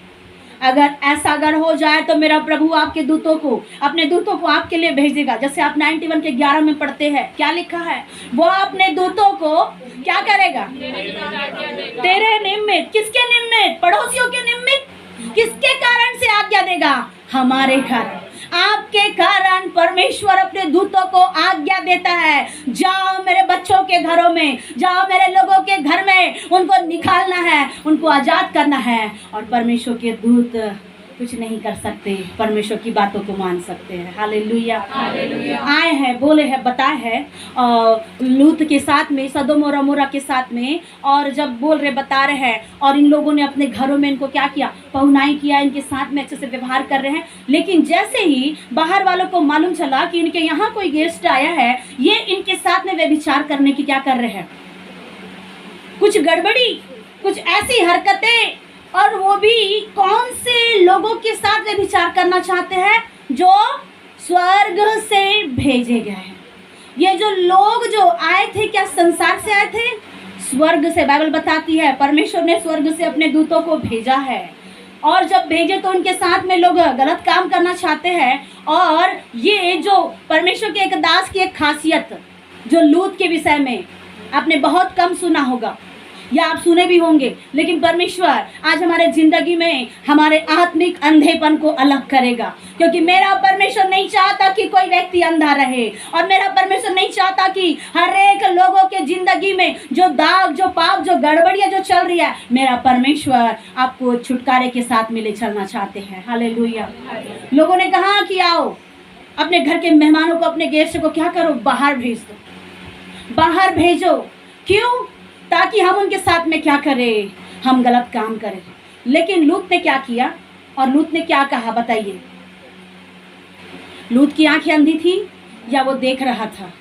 अगर हो जाए तो मेरा प्रभु आपके दूतों को, अपने दूतों को आपके लिए भेजेगा। जैसे आप 91 के 11 में पढ़ते हैं, क्या लिखा है, वो अपने दूतों को क्या करेगा, तेरे निमित्त। किसके निमित्त? पड़ोसियों के निमित्त। किसके कारण से आज्ञा देगा? हमारे कारण, आपके कारण परमेश्वर अपने दूतों को आज्ञा देता है, जाओ मेरे बच्चों के घरों में, जाओ मेरे लोगों के घर में, उनको निकालना है, उनको आजाद करना है। और परमेश्वर के दूत कुछ नहीं कर सकते, परमेश्वर की बातों को मान सकते हैं। हालेलुया। आए हैं, बोले हैं, बताए हैं लूत के साथ में, सदोम और अमोरा के साथ में। और जब बोल रहे बता रहे हैं, और इन लोगों ने अपने घरों में इनको क्या किया, पहुनाई किया, इनके साथ में अच्छे से व्यवहार कर रहे हैं। लेकिन जैसे ही बाहर वालों को मालूम चला कि इनके यहाँ कोई गेस्ट आया है, ये इनके साथ में व्यभिचार करने की क्या कर रहे हैं, कुछ गड़बड़ी, कुछ ऐसी हरकतें। और वो भी कौन से लोगों के साथ वे विचार करना चाहते हैं, जो स्वर्ग से भेजे गए हैं। ये जो लोग जो आए थे, क्या संसार से आए थे? स्वर्ग से। बाइबल बताती है परमेश्वर ने स्वर्ग से अपने दूतों को भेजा है। और जब भेजे तो उनके साथ में लोग गलत काम करना चाहते हैं। और ये जो परमेश्वर के एक दास की एक खासियत, जो लूत के विषय में आपने बहुत कम सुना होगा या आप सुने भी होंगे, लेकिन परमेश्वर आज हमारे ज़िंदगी में हमारे आत्मिक अंधेपन को अलग करेगा। क्योंकि मेरा परमेश्वर नहीं चाहता कि कोई व्यक्ति अंधा रहे, और मेरा परमेश्वर नहीं चाहता कि हर एक लोगों के ज़िंदगी में जो दाग, जो पाप, जो गड़बड़ियाँ जो चल रही है, मेरा परमेश्वर आपको छुटकारे के साथ में ले चलना चाहते हैं। हालेलुया। लोगों ने कहा कि आओ अपने घर के मेहमानों को, अपने गेस्ट को क्या करो, बाहर भेज दो, बाहर भेजो। क्यों? ताकि हम उनके साथ में क्या करें, हम गलत काम करें। लेकिन लूत ने क्या किया और लूत ने क्या कहा, बताइए। लूत की आंखें अंधी थी या वो देख रहा था?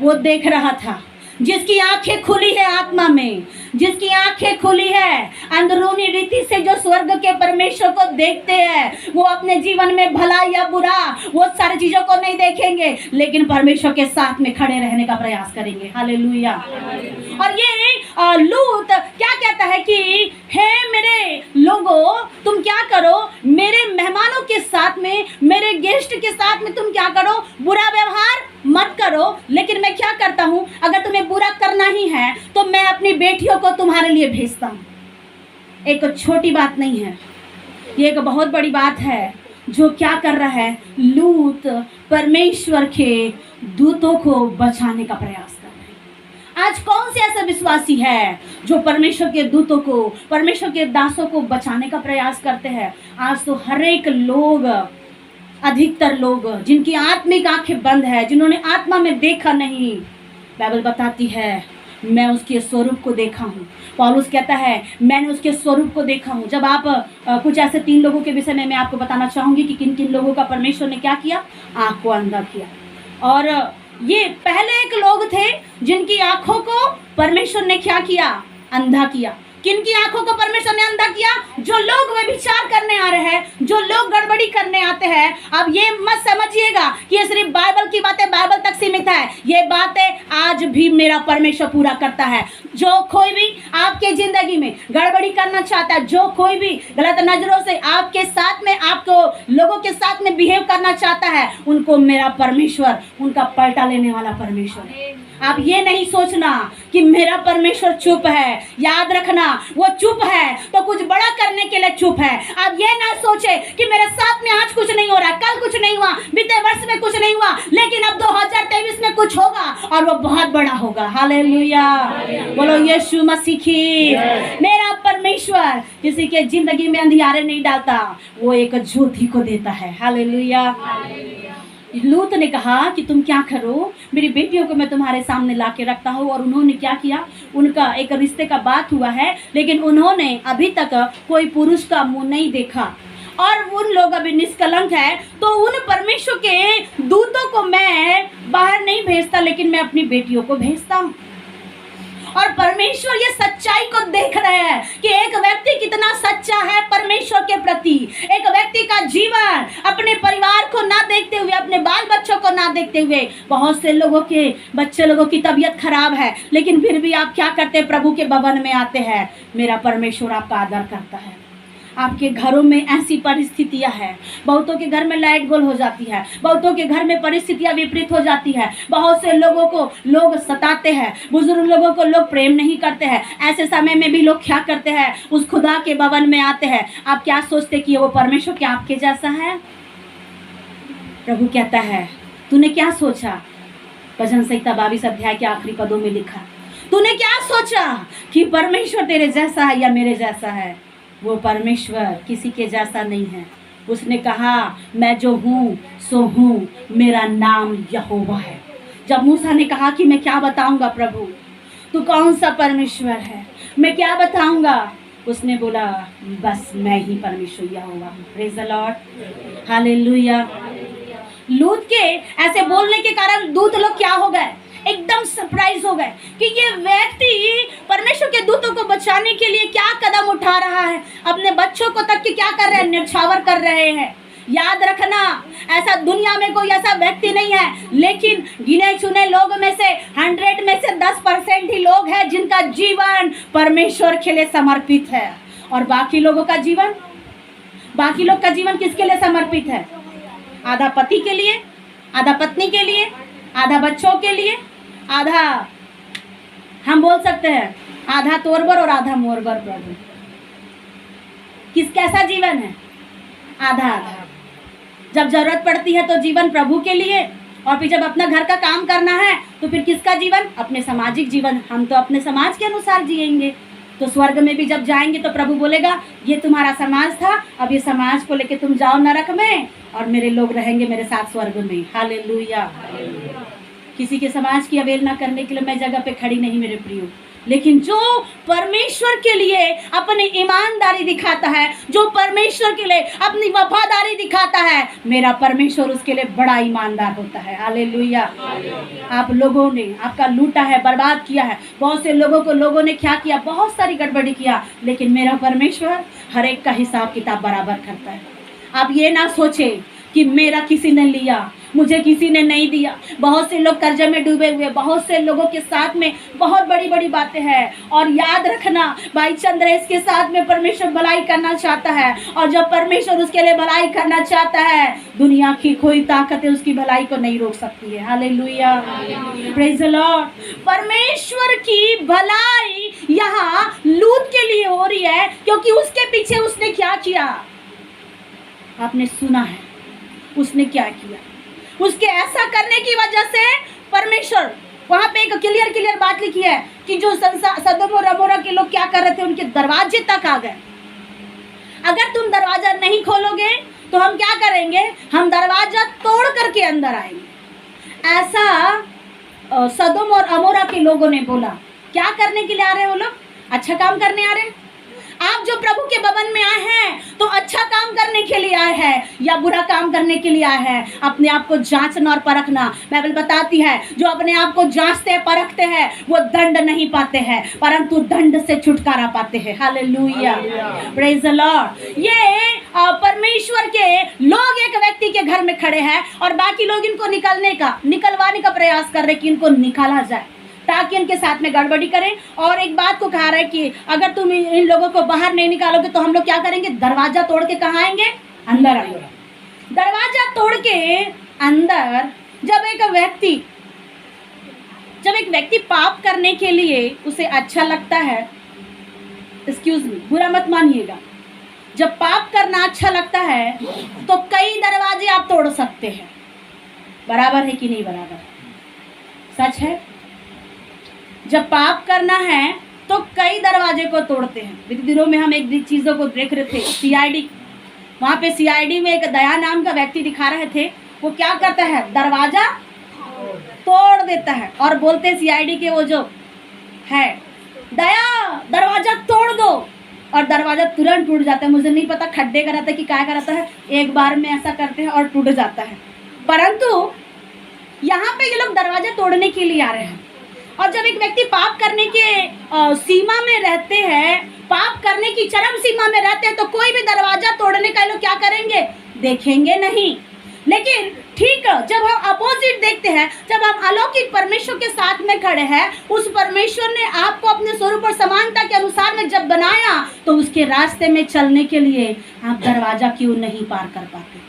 वो देख रहा था। जिसकी आंखें खुली है आत्मा में, जिसकी आंखें खुली है अंदरूनी रीति से, जो स्वर्ग के परमेश्वर को देखते हैं, वो अपने जीवन में भला या बुरा वो सारी चीजों को नहीं देखेंगे, लेकिन परमेश्वर के साथ में खड़े रहने का प्रयास करेंगे। हालेलुया। और ये लूत क्या कहता है कि हे मेरे लोगों, तुम क्या करो, मेरे मेहमानों के साथ में, मेरे गेस्ट के साथ में तुम क्या करो, बुरा व्यवहार मत करो। लेकिन मैं क्या करता हूँ, अगर तुम्हें बुरा करना ही है तो मैं अपनी बेटियों को तुम्हारे लिए भेजता हूँ। एक छोटी बात नहीं है, ये एक बहुत बड़ी बात है। जो क्या कर रहा है, लूत परमेश्वर के दूतों को बचाने का प्रयास कर रहे हैं। आज कौन से ऐसा विश्वासी है जो परमेश्वर के दूतों को, परमेश्वर के दासों को बचाने का प्रयास करते हैं? आज तो हर एक लोग, अधिकतर लोग जिनकी आत्मिक आंखें बंद है, जिन्होंने आत्मा में देखा नहीं, बाइबल बताती है मैं उसके स्वरूप को देखा हूँ। पौलुस कहता है मैंने उसके स्वरूप को देखा हूँ। जब आप कुछ ऐसे 3 लोगों के विषय में मैं आपको बताना चाहूँगी कि किन किन लोगों का परमेश्वर ने क्या किया, आँख को अंधा किया। और ये पहले एक लोग थे जिनकी आँखों को परमेश्वर ने क्या किया, अंधा किया। किनकी आंखों को परमेश्वर ने अंधा किया? जो लोग व्यभिचार करने आ रहे हैं, जो लोग गड़बड़ी करने आते हैं। अब ये मत समझिएगा कि ये सिर्फ बाइबल की बातें बाइबल तक सीमित है। ये बातें आज भी मेरा परमेश्वर पूरा करता है। जो कोई भी आपके जिंदगी में गड़बड़ी करना चाहता है, जो कोई भी गलत नजरों से आपके साथ में, आपको लोगों के साथ में बिहेव करना चाहता है, उनको मेरा परमेश्वर, उनका पलटा लेने वाला परमेश्वर है। आप ये नहीं सोचना कि मेरा परमेश्वर चुप है। याद रखना, वो चुप है तो कुछ बड़ा करने के लिए चुप है। आप ये ना सोचे कि मेरे साथ में आज कुछ नहीं हो रहा, कल कुछ नहीं हुआ, बीते वर्ष में कुछ नहीं हुआ, लेकिन अब 2023 में कुछ होगा और वो बहुत बड़ा होगा। हालेलुया, बोलो यीशु मसीह की। मेरा परमेश्वर किसी के जिंदगी में अंधियारे नहीं डालता, वो एक ज्योति को देता है। हालेलुया। लूत ने कहा कि तुम क्या करो, मेरी बेटियों को मैं तुम्हारे सामने ला के रखता हूँ। और उन्होंने क्या किया? उनका एक रिश्ते का बात हुआ है, लेकिन उन्होंने अभी तक कोई पुरुष का मुंह नहीं देखा और उन लोग अभी निष्कलंक है। तो उन परमेश्वर के दूतों को मैं बाहर नहीं भेजता, लेकिन मैं अपनी बेटियों को भेजता हूँ। और परमेश्वर ये सच्चाई को देख रहे हैं कि एक व्यक्ति कितना सच्चा है परमेश्वर के प्रति। एक व्यक्ति का जीवन अपने परिवार को ना देखते हुए, अपने बाल बच्चों को ना देखते हुए, बहुत से लोगों के बच्चे लोगों की तबीयत खराब है, लेकिन फिर भी आप क्या करते हैं? प्रभु के भवन में आते हैं। मेरा परमेश्वर आपका आदर करता है। आपके घरों में ऐसी परिस्थितियां हैं, बहुतों के घर में लाइट गोल हो जाती है, बहुतों के घर में परिस्थितियां विपरीत हो जाती है, बहुत से लोगों को लोग सताते हैं, बुजुर्ग लोगों को लोग प्रेम नहीं करते हैं। ऐसे समय में भी लोग क्या करते हैं? उस खुदा के भवन में आते हैं। आप क्या सोचते कि वो परमेश्वर क्या आपके जैसा है? प्रभु कहता है, तूने क्या सोचा? भजन संहिता 22 अध्याय के आखिरी पदों में लिखा, तूने क्या सोचा कि परमेश्वर तेरे जैसा है या मेरे जैसा है? वो परमेश्वर किसी के जैसा नहीं है। उसने कहा, मैं जो हूँ सो हूँ, मेरा नाम यहोवा है। जब मूसा ने कहा कि मैं क्या बताऊंगा प्रभु, तू कौन सा परमेश्वर है, मैं क्या बताऊंगा, उसने बोला, बस मैं ही परमेश्वर यहोवा हूँ। Praise the Lord, hallelujah. लूत के ऐसे बोलने के कारण दूत लोग क्या हो गए? एकदम सरप्राइज हो गए कि ये व्यक्ति परमेश्वर के दूतों को बचाने के लिए क्या कदम उठा रहा है। अपने बच्चों को तक के क्या कर रहे हैं? न्यौछावर कर रहे हैं। याद रखना, ऐसा दुनिया में कोई ऐसा व्यक्ति नहीं है, लेकिन गिने चुने लोग में से 100 में से 10% ही लोग हैं जिनका जीवन परमेश्वर के लिए समर्पित है। और बाकी लोगों का जीवन, बाकी लोग का जीवन किसके लिए समर्पित है? आधा पति के लिए, आधा पत्नी के लिए, आधा बच्चों के लिए, आधा हम बोल सकते हैं आधा तोरबर और आधा मोरबर। प्रभु किस कैसा जीवन है? आधा आधा। जब जरूरत पड़ती है तो जीवन प्रभु के लिए, और फिर जब अपना घर का काम करना है तो फिर किसका जीवन? अपने सामाजिक जीवन। हम तो अपने समाज के अनुसार जिएंगे। तो स्वर्ग में भी जब जाएंगे तो प्रभु बोलेगा, ये तुम्हारा समाज था, अब ये समाज को लेके तुम जाओ नरक में और मेरे लोग रहेंगे मेरे साथ स्वर्ग में। हालेलुया। किसी के समाज की अवहेलना करने के लिए मैं जगह पे खड़ी नहीं मेरे प्रियो, लेकिन जो परमेश्वर के लिए अपनी ईमानदारी दिखाता है, जो परमेश्वर के लिए अपनी वफादारी दिखाता है, मेरा परमेश्वर उसके लिए बड़ा ईमानदार होता है। हालेलुया। आप लोगों ने आपका लूटा है, बर्बाद किया है, बहुत से लोगों को लोगों ने क्या किया? बहुत सारी गड़बड़ी किया, लेकिन मेरा परमेश्वर हर एक का हिसाब किताब बराबर करता है। आप ये ना सोचे कि मेरा किसी ने लिया, मुझे किसी ने नहीं दिया। बहुत से लोग कर्जे में डूबे हुए, बहुत से लोगों के साथ में बहुत बड़ी बड़ी बातें हैं। और याद रखना, भाई चंद्रेश के साथ में परमेश्वर भलाई करना चाहता है, और जब परमेश्वर उसके लिए भलाई करना चाहता है, दुनिया की कोई ताकतें उसकी भलाई को नहीं रोक सकती है। Hallelujah, praise the Lord. परमेश्वर की भलाई यहाँ लूत के लिए हो रही है, क्योंकि उसके पीछे उसने क्या किया? आपने सुना है उसने क्या किया। उसके ऐसा करने की वजह से परमेश्वर, वहां पे एक क्लियर बात लिखी है कि जो सदोम और अमोरा के लोग क्या कर रहे थे, उनके दरवाजे तक आ गए। अगर तुम दरवाजा नहीं खोलोगे तो हम क्या करेंगे? हम दरवाजा तोड़ करके अंदर आएंगे। ऐसा सदोम और अमोरा के लोगों ने बोला। क्या करने के लिए आ रहे हैं वो लोग? अच्छा काम करने आ रहे हैं। आप जो प्रभु के भवन में आए हैं तो अच्छा काम करने के लिए आए हैं या बुरा काम करने के लिए आए हैं। अपने आप को जांचना और परखना। बाइबल बताती है जो अपने आप को जांचते परखते हैं वो दंड नहीं पाते हैं, परंतु दंड से छुटकारा पाते हैं। Hallelujah, praise the Lord. ये परमेश्वर के लोग एक व्यक्ति के घर में खड़े हैं और बाकी लोग इनको निकलवाने का प्रयास कर रहे कि इनको निकाला जाए ताकि इनके साथ में गड़बड़ी करें। और एक बात को कहा रहा है कि अगर तुम इन लोगों को बाहर नहीं निकालोगे तो हम लोग क्या करेंगे, दरवाजा तोड़ के कहाँ आएंगे, अंदर आएंगे। दरवाजा तोड़ के अंदर जब एक व्यक्ति पाप करने के लिए उसे अच्छा लगता है, एक्सक्यूज मी, बुरा मत मानिएगा, जब पाप करना अच्छा लगता है तो कई दरवाजे आप तोड़ सकते हैं। बराबर है कि नहीं बराबर? सच है। जब पाप करना है तो कई दरवाजे को तोड़ते हैं। बीते दिनों में हम एक चीज़ों को देख रहे थे, सीआईडी, वहाँ पे सीआईडी में एक दया नाम का व्यक्ति दिखा रहे थे। वो क्या करता है, दरवाजा तोड़ देता है और बोलते हैं सीआईडी के वो जो है, दया दरवाजा तोड़ दो, और दरवाजा तुरंत टूट जाता है। मुझे नहीं पता खड्डे का रहता है कि क्या का रहता है, एक बार में ऐसा करते हैं और टूट जाता है। परंतु यहाँ पे ये लोग दरवाजा तोड़ने के लिए आ रहे हैं। और जब एक व्यक्ति पाप करने के सीमा में रहते हैं, पाप करने की चरम सीमा में रहते हैं, तो कोई भी दरवाजा तोड़ने का लोग क्या करेंगे, देखेंगे नहीं। लेकिन ठीक जब हम अपोजिट देखते हैं, जब हम अलौकिक परमेश्वर के साथ में खड़े हैं, उस परमेश्वर ने आपको अपने स्वरूप और समानता के अनुसार में जब बनाया तो उसके रास्ते में चलने के लिए आप दरवाजा क्यों नहीं पार कर पाते।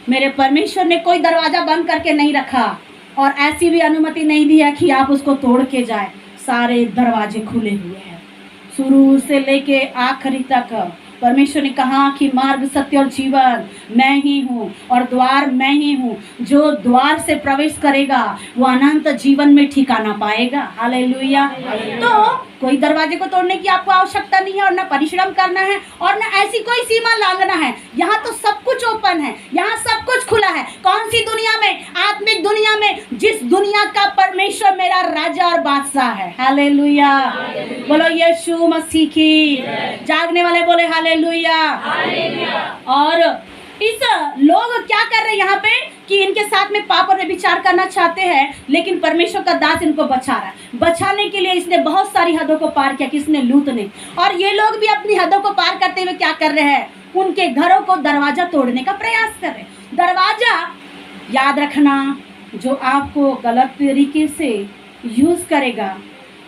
मेरे परमेश्वर ने कोई दरवाजा बंद करके नहीं रखा और ऐसी भी अनुमति नहीं दी है कि आप उसको तोड़ के जाए। सारे दरवाजे खुले हुए हैं, शुरू से लेके आखिरी तक। परमेश्वर ने कहा कि मार्ग, सत्य और जीवन मैं ही हूँ और द्वार मैं ही हूँ। जो द्वार से प्रवेश करेगा वो अनंत जीवन में ठिकाना पाएगा। हालेलुया। तो कोई दरवाजे को तोड़ने की आपको आवश्यकता नहीं है और ना परिश्रम करना है और ना ऐसी कोई सीमा लांघना है। यहाँ तो सब कुछ ओपन है, यहाँ सब कुछ खुला है। कौन सी दुनिया में, आत्मिक दुनिया में, जिस दुनिया का परमेश्वर मेरा राजा और बादशाह है। हालेलुया, बोलो यीशु मसीह की। जागने वाले बोले हालेलुया। और इस लोग क्या कर रहे हैं यहाँ पे कि इनके साथ में पाप और व्यभिचार करना चाहते हैं, लेकिन परमेश्वर का दास इनको बचा रहा है। बचाने के लिए इसने बहुत सारी हदों को पार किया, किसने, लूत ने। और ये लोग भी अपनी हदों को पार करते हुए क्या कर रहे हैं, उनके घरों को दरवाजा तोड़ने का प्रयास कर रहे हैं। दरवाजा याद रखना, जो आपको गलत तरीके से यूज करेगा,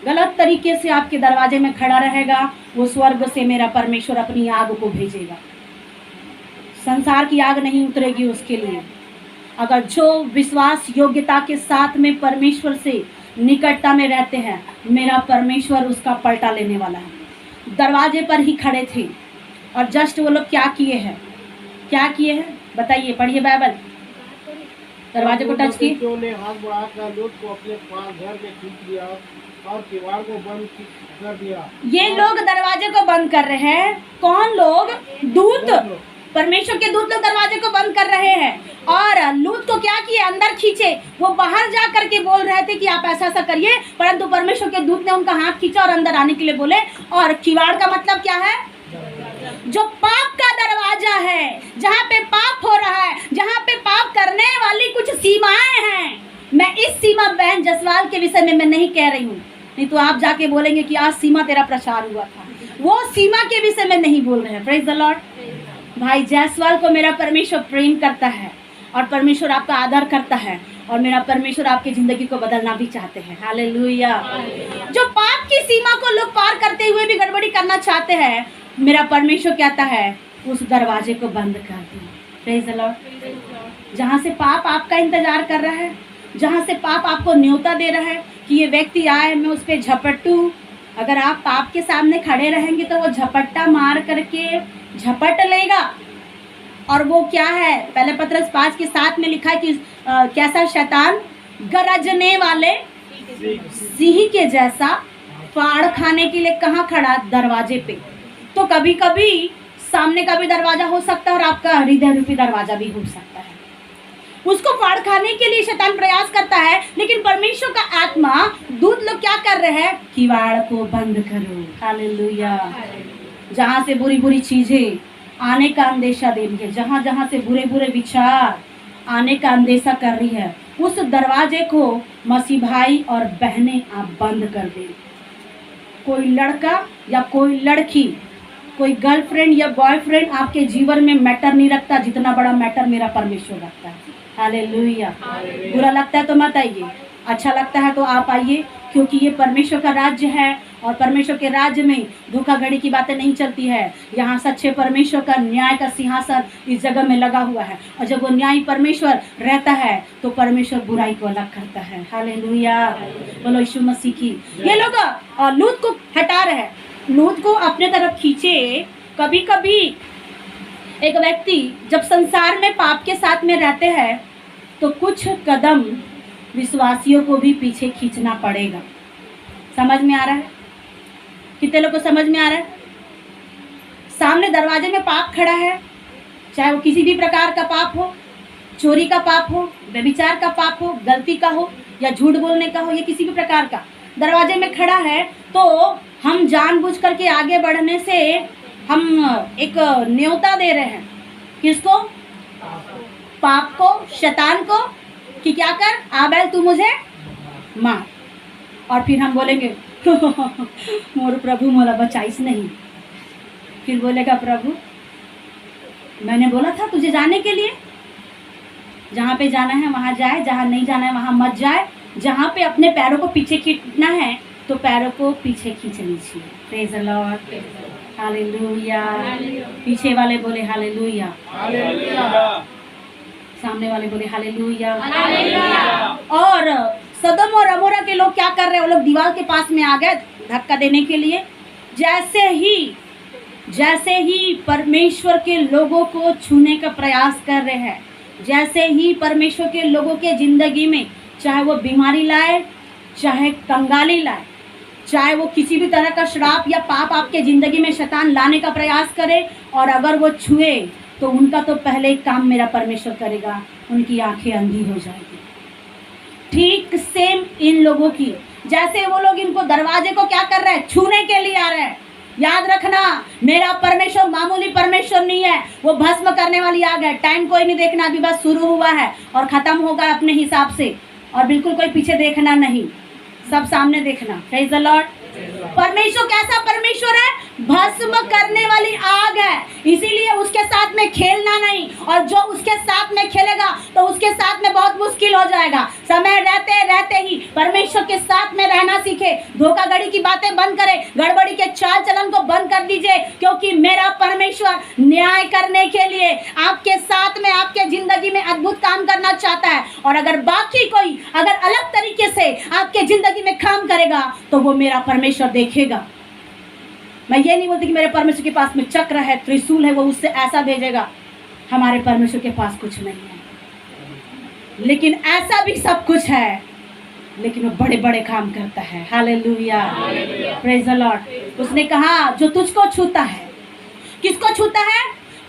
गलत तरीके से आपके दरवाजे में खड़ा रहेगा, वो स्वर्ग से मेरा परमेश्वर अपनी आग को भेजेगा। संसार की आग नहीं उतरेगी उसके लिए। अगर जो विश्वास योग्यता के साथ में परमेश्वर से निकटता में रहते हैं, मेरा परमेश्वर उसका पलटा लेने वाला है। दरवाजे पर ही खड़े थे और जस्ट वो लोग क्या किए हैं, बताइए, पढ़िए बाइबल। दरवाजे को टच किए, ने हाथ बढ़ाकर लूत को अपने पास घर में खींच लिया और किवाड़ को बंद कर दिया। ये लोग दरवाजे को बंद कर रहे हैं। कौन लोग? दूत, परमेश्वर के दूत लोग दरवाजे को बंद कर रहे हैं। और लूत को क्या किए, अंदर खींचे। वो बाहर जा करके बोल रहे थे कि आप ऐसा करिए, परंतु परमेश्वर के दूत ने उनका हाथ खींचा और अंदर आने के लिए बोले। और किवाड़ का मतलब क्या है? जो पाप का दरवाजा है, जहाँ पे पाप हो रहा है, जहाँ पे पाप करने वाली कुछ सीमाएं हैं। मैं इस सीमा बहन जसवाल के विषय में मैं नहीं कह रही हूँ, नहीं तो आप जाके बोलेंगे कि आज सीमा तेरा प्रचार हुआ था। वो सीमा के विषय में नहीं बोल रहे हैं। Praise the Lord. भाई जायसवाल को मेरा परमेश्वर प्रेम करता है और परमेश्वर आपका आदर करता है और मेरा परमेश्वर आपकी ज़िंदगी को बदलना भी चाहते हैं। हालेलुया। जो पाप की सीमा को लोग पार करते हुए भी गड़बड़ी करना चाहते हैं, मेरा परमेश्वर कहता है उस दरवाजे को बंद कर दो। Praise the Lord. जहाँ से पाप आपका इंतजार कर रहा है, जहाँ से पाप आपको न्योता दे रहा है कि ये व्यक्ति आए, मैं उस पर झपटूँ, अगर आप पाप के सामने खड़े रहेंगे तो वो झपट्टा मार करके झपट लेगा। और वो क्या है, पहले पत्रस 5:7 में लिखा है कि कैसा शैतान गरजने वाले सिंह के जैसा फाड़ खाने के लिए कहाँ खड़ा, दरवाजे पे। तो कभी कभी सामने का भी दरवाजा हो सकता है और आपका हृदय रूपी दरवाजा भी हो सकता है। उसको फाड़ खाने के लिए शैतान प्रयास करता है, लेकिन परमेश्वर का आत्मा, दूत लोग क्या कर रहे हैं, किवाड़ को बंद करो। हालेलुया। जहाँ से बुरी बुरी चीजें आने का अंदेशा दे रही है, जहाँ जहाँ से बुरे बुरे विचार आने का अंदेशा कर रही है, उस दरवाजे को मसीह भाई और बहनें आप बंद कर दें। कोई लड़का या कोई लड़की, कोई गर्लफ्रेंड या बॉयफ्रेंड आपके जीवन में मैटर नहीं रखता जितना बड़ा मैटर मेरा परमेश्वर रखता है। हालेलुया। बुरा लगता है तो मत आइए, अच्छा लगता है तो आप आइए, क्योंकि ये परमेश्वर का राज्य है और परमेश्वर के राज्य में धोखाधड़ी की बातें नहीं चलती है। यहाँ सच्चे परमेश्वर का न्याय का सिंहासन इस जगह में लगा हुआ है, और जब वो न्यायी परमेश्वर रहता है तो परमेश्वर बुराई को अलग करता है। हालेलुया, बोलो यीशु मसीह की। ये लोग लूत को हटा रहे हैं, लूत को अपने तरफ खींचे। कभी कभी एक व्यक्ति जब संसार में पाप के साथ में रहते हैं तो कुछ कदम विश्वासियों को भी पीछे खींचना पड़ेगा। समझ में आ रहा है? कितने लोग को समझ में आ रहा है? सामने दरवाजे में पाप खड़ा है, चाहे वो किसी भी प्रकार का पाप हो, चोरी का पाप हो, व्यभिचार का पाप हो, गलती का हो, या झूठ बोलने का हो, या किसी भी प्रकार का दरवाजे में खड़ा है, तो हम जानबूझ करके आगे बढ़ने से हम एक न्योता दे रहे हैं। किसको? पाप को, शैतान को, कि क्या कर, आबेल तू मुझे मार। और फिर हम बोलेंगे मोर प्रभु मोला बचाइस नहीं। फिर बोलेगा प्रभु मैंने बोला था तुझे जाने के लिए, जहाँ पे जाना है वहाँ जाए, जहाँ नहीं जाना है वहाँ मत जाए। जहाँ पे अपने पैरों को पीछे खींचना है तो पैरों को पीछे खींच लीजिए। Praise the Lord, hallelujah. पीछे वाले बोले हालेलुया, सामने वाले बोले हालेलुया। और सदम और अमोरा के लोग क्या कर रहे हैं? वो लोग दीवार के पास में आ गए धक्का देने के लिए। जैसे ही परमेश्वर के लोगों को छूने का प्रयास कर रहे हैं, जैसे ही परमेश्वर के लोगों के जिंदगी में, चाहे वो बीमारी लाए, चाहे कंगाली लाए, चाहे वो किसी भी तरह का श्राप या पाप आपके ज़िंदगी में शैतान लाने का प्रयास करे, और अगर वो छुए तो उनका तो पहले ही काम मेरा परमेश्वर करेगा, उनकी आंखें अंधी हो जाएगी। ठीक सेम इन लोगों की, जैसे वो लोग इनको दरवाजे को क्या कर रहे हैं? छूने के लिए आ रहे हैं। याद रखना, मेरा परमेश्वर मामूली परमेश्वर नहीं है, वो भस्म करने वाली आग है। टाइम कोई नहीं देखना, अभी बस शुरू हुआ है और ख़त्म होगा अपने हिसाब से, और बिल्कुल कोई पीछे देखना नहीं, सब सामने देखना। Praise the Lord. परमेश्वर कैसा परमेश्वर है? भस्म करने वाली आग है, इसीलिए उसके साथ में खेलना नहीं। और जो उसके साथ में खेलेगा तो उसके साथ में बहुत मुश्किल हो जाएगा। समय रहते रहते ही परमेश्वर के साथ में रहना सीखे। धोखाधड़ी की बातें बंद करें, गड़बड़ी के चाल चलन को बंद कर दीजिए, क्योंकि मेरा परमेश्वर न्याय करने के लिए आपके साथ में, आपके जिंदगी में अद्भुत काम करना चाहता है। और अगर बाकी कोई अगर अलग तरीके से आपके जिंदगी में काम करेगा तो वो मेरा परमेश्वर देखेगा। मैं ये नहीं बोलती कि मेरे परमेश्वर के पास में चक्र है, त्रिशूल है, वो उससे ऐसा भेजेगा। हमारे परमेश्वर के पास कुछ नहीं है, लेकिन ऐसा भी सब कुछ है, लेकिन वो बड़े बड़े काम करता है। Hallelujah, praise the Lord. उसने कहा जो तुझको छूता है, किसको छूता है?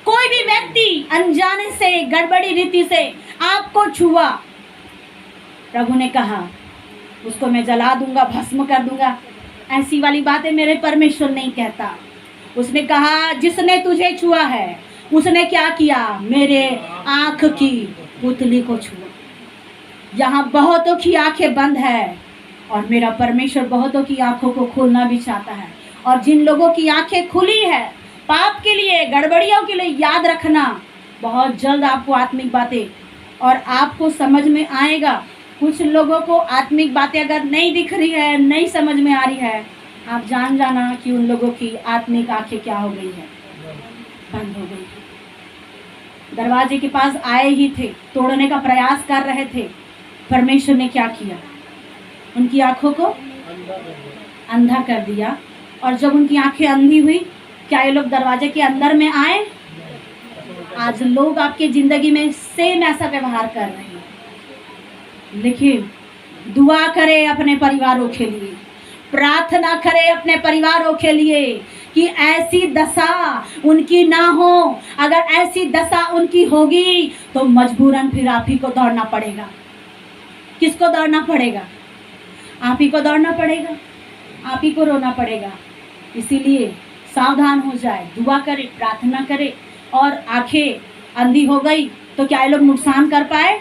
कोई भी व्यक्ति अनजाने से, गड़बड़ी रीति से आपको छुआ, प्रभु ने कहा उसको मैं जला दूंगा, भस्म कर दूंगा। ऐसी वाली बातें मेरे परमेश्वर नहीं कहता। उसने कहा जिसने तुझे छुआ है उसने क्या किया? मेरे आँख की पुतली को छुआ। यहाँ बहुतों की आंखें बंद है और मेरा परमेश्वर बहुतों की आंखों को खोलना भी चाहता है। और जिन लोगों की आंखें खुली है पाप के लिए, गड़बड़ियों के लिए, याद रखना बहुत जल्द आपको आत्मिक बातें और आपको समझ में आएगा। कुछ लोगों को आत्मिक बातें अगर नहीं दिख रही है, नहीं समझ में आ रही है, आप जान जाना कि उन लोगों की आत्मिक आंखें क्या हो गई है, बंद हो गई है। दरवाजे के पास आए ही थे, तोड़ने का प्रयास कर रहे थे। परमेश्वर ने क्या किया? उनकी आंखों को अंधा कर दिया। और जब उनकी आंखें अंधी हुई, क्या ये लोग दरवाजे के अंदर में आए? आज लोग आपके ज़िंदगी में सेम ऐसा व्यवहार कर रहे हैं। लेकिन दुआ करें अपने परिवारों के लिए, प्रार्थना करें अपने परिवारों के लिए कि ऐसी दशा उनकी ना हो। अगर ऐसी दशा उनकी होगी तो मजबूरन फिर आप ही को दौड़ना पड़ेगा। किसको दौड़ना पड़ेगा? आप ही को दौड़ना पड़ेगा, आप ही को रोना पड़ेगा। इसीलिए सावधान हो जाए, दुआ करें, प्रार्थना करें और आंखें अंधी हो गई, तो क्या ये लोग नुकसान कर पाए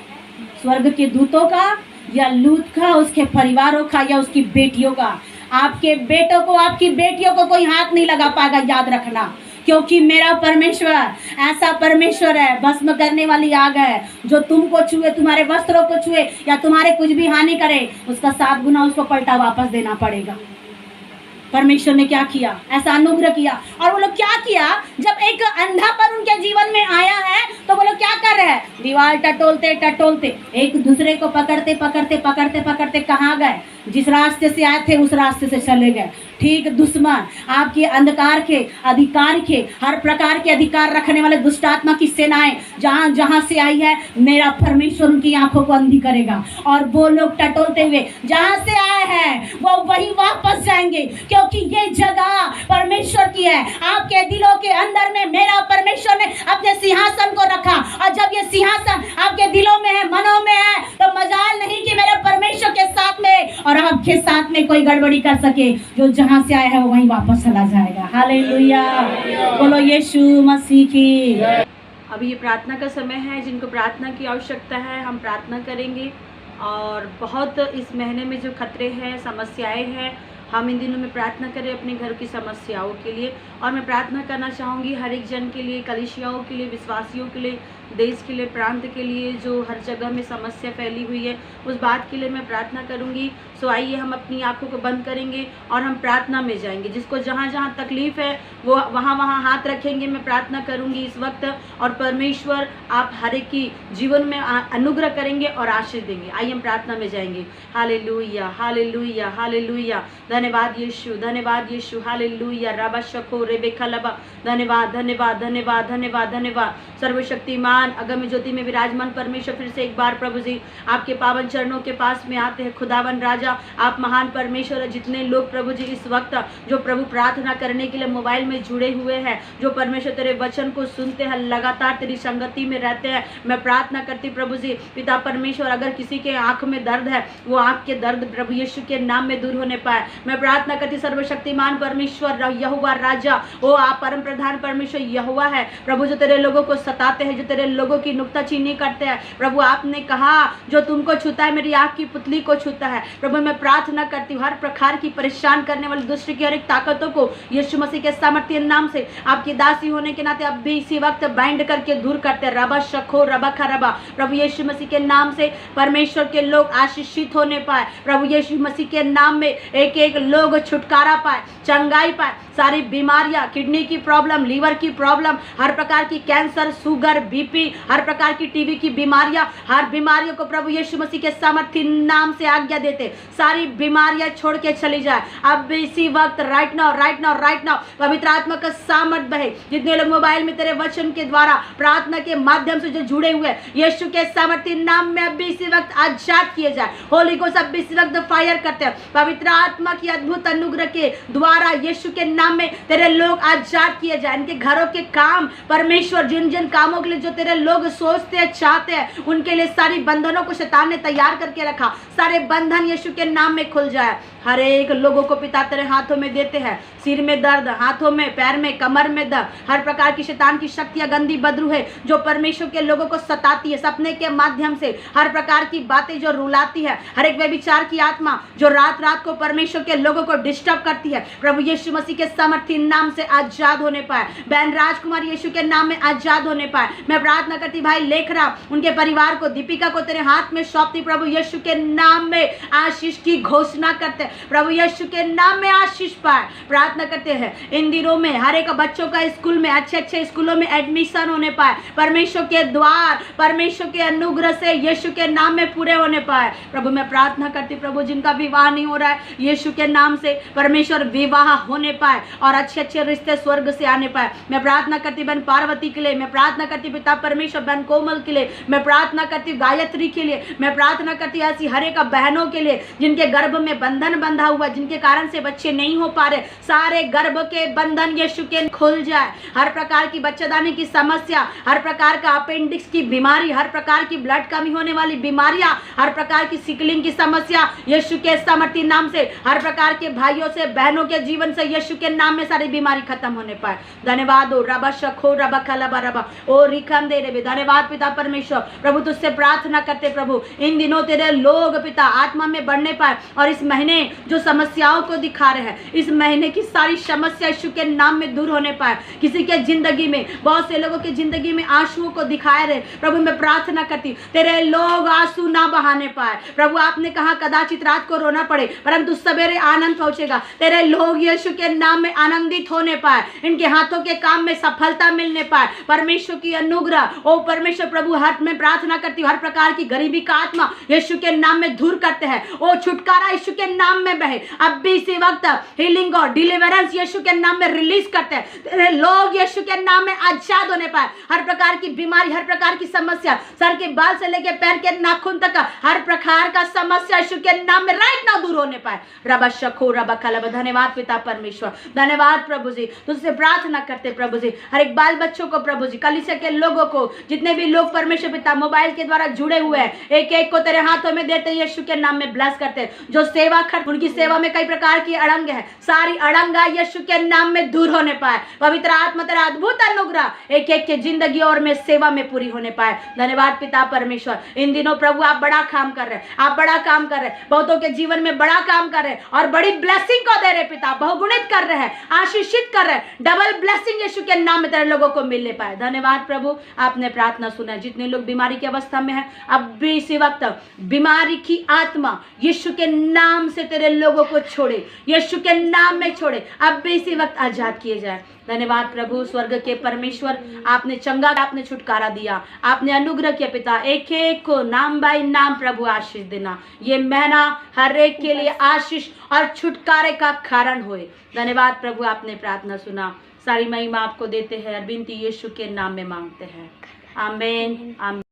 स्वर्ग के दूतों का या लूत का, उसके परिवारों का या उसकी बेटियों का? आपके बेटों को, आपकी बेटियों को कोई हाथ नहीं लगा पाएगा, याद रखना, क्योंकि मेरा परमेश्वर ऐसा परमेश्वर है, भस्म करने वाली आग है, जो तुमको छुए, तुम्हारे वस्त्रों को छुए या तुम्हारे कुछ भी हानि करे, उसका 7 गुना उसको पलटा वापस देना पड़ेगा। परमेश्वर ने क्या किया? ऐसा अनुग्रह किया। और वो लोग क्या किया? जब एक अंधापन उनके जीवन में आया है तो वो लोग क्या कर रहे हैं? दीवार टटोलते टटोलते एक दूसरे को पकड़ते पकड़ते पकड़ते पकड़ते कहाँ गए? जिस रास्ते से आए थे उस रास्ते से चले गए। ठीक दुश्मन, आपके अंधकार के अधिकार के, हर प्रकार के अधिकार रखने वाले दुष्ट आत्मा की सेनाएं जहाँ जहाँ से आई है, मेरा परमेश्वर उनकी आंखों को अंधी करेगा। और वो लोग टटोलते हुए जहाँ से आए हैं वो वही वापस जाएंगे, क्योंकि ये जगह परमेश्वर की है। आपके दिलों के अंदर में मेरा परमेश्वर ने अपने सिंहासन को रखा, और जब ये सिंहासन आपके दिलों में है, मनों में है, तो मजाल नहीं कि मेरे परमेश्वर के साथ में और आपके साथ में कोई गड़बड़ी कर सके। जो जहां से आया है वो वहीं वापस चला जाएगा। हालेलुया, बोलो यीशु मसीह की। अभी ये प्रार्थना का समय है। जिनको प्रार्थना की आवश्यकता है हम प्रार्थना करेंगे। और बहुत इस महीने में जो खतरे हैं, समस्याएं हैं, हम इन दिनों में प्रार्थना करें अपने घर की समस्याओं के लिए। और मैं प्रार्थना करना चाहूँगी हर एक जन के लिए, कलीसियाओं के लिए, विश्वासियों के लिए, देश के लिए, प्रांत के लिए, जो हर जगह में समस्या फैली हुई है, उस बात के लिए मैं प्रार्थना करूँगी। सो आइए हम अपनी आंखों को बंद करेंगे और हम प्रार्थना में जाएंगे। जिसको जहाँ जहाँ तकलीफ़ है वो वहाँ वहाँ हाथ रखेंगे। मैं प्रार्थना करूँगी इस वक्त, और परमेश्वर आप हर एक की जीवन में अनुग्रह करेंगे और आशीष देंगे। आइए हम प्रार्थना में जाएंगे। Hallelujah, hallelujah, hallelujah. धन्यवाद यीशु, धन्यवाद यीशु। हालेलुया, रबा शको रेबेका लबा। धन्यवाद, धन्यवाद, धन्यवाद, धन्यवाद, धन्यवाद। सर्वशक्तिमान अगम ज्योति में विराजमान परमेश्वर, फिर से एक बार प्रभु जी आपके पावन चरणों के पास में आते हैं। खुदावन राजा, आप महान परमेश्वर है। जितने लोग प्रभु जी इस वक्त जो प्रभु प्रार्थना करने के लिए मोबाइल में जुड़े हुए हैं, जो परमेश्वर तेरे वचन को सुनते हैं, लगातार तेरी संगति में रहते हैं, मैं प्रार्थना करती प्रभु जी पिता परमेश्वर, अगर किसी के आंख में दर्द है, वो आंख के दर्द प्रभु यीशु के नाम में दूर होने पाए। मैं प्रार्थना करती सर्वशक्तिमान परमेश्वर यहोवा राजा, ओ आप परम प्रधान परमेश्वर यहोवा है प्रभु, जो तेरे लोगों को सताते हैं, जो तेरे लोगों की नुक्ताचीनी करते हैं प्रभु। आपने कहा जो तुमको छूता है मेरी आंख की पुतली को छूता है। प्रभु मैं प्रार्थना करती हूँ हर प्रकार की परेशान करने वाली दुष्ट की हर एक ताकतों को यीशु मसीह के सामर्थ्य नाम से आपकी दासी होने के नाते अब भी इसी वक्त बाइंड करके दूर करते हैं। रबा शखो रबा खरबा प्रभु यीशु मसीह के नाम से परमेश्वर के लोग आशीषित होने पाए। प्रभु यीशु मसीह के नाम में एक एक लोग छुटकारा पाए, चंगाई पाए। सारी बीमारियां, किडनी की प्रॉब्लम, लीवर की प्रॉब्लम, हर प्रकार की कैंसर, शुगर, बीपी, हर प्रकार की टीबी की बीमारियां, हर बीमारियों को प्रभु यीशु मसीह के सामर्थ्य नाम से आज्ञा देते सारी बीमारियां छोड़ के चली जाए। अब इसी वक्त right now, right now, right now पवित्र आत्मा का सामर्थ बहे। जितने लोग मोबाइल में तेरे वचन के द्वारा प्रार्थना के माध्यम से जो जुड़े हुए, यीशु के सामर्थ्य नाम में अब इसी वक्त आजाद किए जाए। होली को सब इसी वक्त फायर करते हैं। पवित्र आत्मा की अद्भुत अनुग्रह के द्वारा यीशु के नाम में तेरे लोग आजाद किए जाए। इनके घरों के काम परमेश्वर, जिन जिन कामों के लिए जो तेरे लोग सोचते हैं, चाहते हैं, उनके लिए सारी बंधनों को शैतान ने तैयार करके रखा, सारे बंधन यीशु के नाम में खुल जाए। हर एक लोगों को पिता तेरे हाथों में देते हैं। सिर में दर्द, हाथों में, पैर में, कमर में दर्द, हर प्रकार की शैतान की शक्तियां, गंदी बदरू है जो परमेश्वर के लोगों को सताती है, सपने के माध्यम से हर प्रकार की बातें जो रुलाती है, हर एक व्यभिचार की आत्मा जो रात रात को परमेश्वर के लोगों को डिस्टर्ब करती है, प्रभु यीशु मसीह के सामर्थ्य नाम से आजाद होने पाए। बहन राजकुमार यीशु के नाम में आजाद होने पाए। मैं प्रार्थना करती भाई लेखरा, उनके परिवार को, दीपिका को तेरे हाथ में सौंपती प्रभु यीशु के नाम में आशीष की घोषणा करते प्रभु यीशु के नाम में आशीष पाए। प्रार्थना करते हैं इन दिनों में हर एक बच्चों का स्कूल में, अच्छे अच्छे स्कूलों में एडमिशन होने पाए। परमेश्वर के द्वार, परमेश्वर के अनुग्रह से यीशु के नाम में पूरे होने पाए। प्रभु मैं प्रार्थना करती प्रभु जिनका विवाह नहीं हो रहा है, यीशु के नाम से परमेश्वर विवाह होने पाए और अच्छे अच्छे रिश्ते स्वर्ग से आने पाए। मैं प्रार्थना करती बहन पार्वती के लिए, मैं प्रार्थना करती पिता परमेश्वर बहन कोमल के लिए, मैं प्रार्थना करती गायत्री के लिए, मैं प्रार्थना करती ऐसी हर एक बहनों के लिए जिनके गर्भ में बंधन बंधा हुआ, जिनके कारण से बच्चे नहीं हो पा रहे, सारे गर्भ के बंधन यीशु के खुल जाए। हर प्रकार की बच्चेदानी की समस्या, हर प्रकार का अपेंडिक्स की बीमारी, हर प्रकार की ब्लड कमी होने वाली बीमारियां, हर प्रकार की सिकलिंग की समस्या यीशु के सामर्थ्य नाम से हर प्रकार के भाइयों से, बहनों के जीवन से यीशु के नाम में सारी बीमारी खत्म होने पाए। धन्यवाद हो रबा शखो रबा खलबा रबा ओ रिखम दे रे। धन्यवाद पिता परमेश्वर, प्रभु तुझसे प्रार्थना करते प्रभु इन दिनों तेरे लोग पिता आत्मा में बढ़ने पाए और इस महीने जो समस्याओं को दिखा रहे हैं, इस महीने की सारी समस्या यीशु के नाम में दूर होने पाए। किसी के जिंदगी में, बहुत से लोगों की जिंदगी में आंसुओं को दिखाए रहे प्रभु, मैं प्रार्थना करती तेरे लोग आंसू ना बहाने पाए। प्रभु आपने कहा कदाचित रात को रोना पड़े परंतु सवेरे आनंद पहुंचेगा। तेरे लोग यीशु के नाम में आनंदित होने पाए, इनके हाथों के काम में सफलता मिलने पाए। परमेश्वर की अनुग्रह ओ परमेश्वर प्रभु हाथ में प्रार्थना करती हूँ, हर प्रकार की गरीबी का आत्मा यीशु के नाम में दूर करते हैं। ओ छुटकारा यीशु के नाम में बहे। अब भी इसी वक्त हीलिंग और डिलीवरेंस यीशु के नाम में रिलीज करते हैं। तेरे लोग यीशु के नाम में आजाद होने पाए। हर प्रकार की बीमारी, हर प्रकार की समस्या, सर के बाल से लेकर पैर के नाखून तक हर प्रकार का समस्या यीशु के नाम में राइट ना दूर होने पाए। रबा शखो रबा खलब। धन्यवाद पिता परमेश्वर, धन्यवाद प्रभु जी। तुझसे प्रार्थना करते प्रभु जी हर एक बाल बच्चों को प्रभु जी, कलीसिया के लोगों को, जितने भी लोग परमेश्वर पिता मोबाइल के द्वारा जुड़े हुए हैं, एक एक को तेरे हाथों में देते यीशु के नाम में ब्लेस करते। जो सेवा करते उनकी सेवा में कई प्रकार की अड़ंग है, सारी अड़ंगा यीशु के नाम में दूर होने पाए। पवित्र आत्मा तेरा अद्भुत अनुग्रह एक एक के जिंदगी और में सेवा में पूरी होने पाए। धन्यवाद पिता परमेश्वर। इन दिनों प्रभु आप बड़ा काम कर रहे हैं, आप बड़ा काम कर रहे हैं, बहुतों के जीवन में बड़ा काम कर रहे हैं और बड़ी ब्लेसिंग को दे रहे पिता, बहुगुणित कर रहे हैं, आशीषित कर रहे हैं। डबल ब्लेसिंग यीशु के नाम में तेरे लोगों को मिलने पाए। धन्यवाद प्रभु, आपने प्रार्थना सुना। जितने लोग बीमारी की अवस्था में हैं, अब भी इसी वक्त बीमारी की आत्मा यीशु के नाम से तेरे लोगों को छोड़े, यीशु के नाम में छोड़े, अब भी इसी वक्त आजाद किए जाए। धन्यवाद प्रभु स्वर्ग के परमेश्वर, आपने चंगा, आपने छुटकारा दिया, आपने अनुग्रह किया पिता। एक एक को नाम बाई नाम प्रभु आशीष देना। ये महीना हर एक के लिए आशीष और छुटकारे का कारण होए। धन्यवाद प्रभु, आपने प्रार्थना सुना। सारी महिमा आपको देते हैं और बिनती यीशु के नाम में मांगते हैं। आमीन आमीन।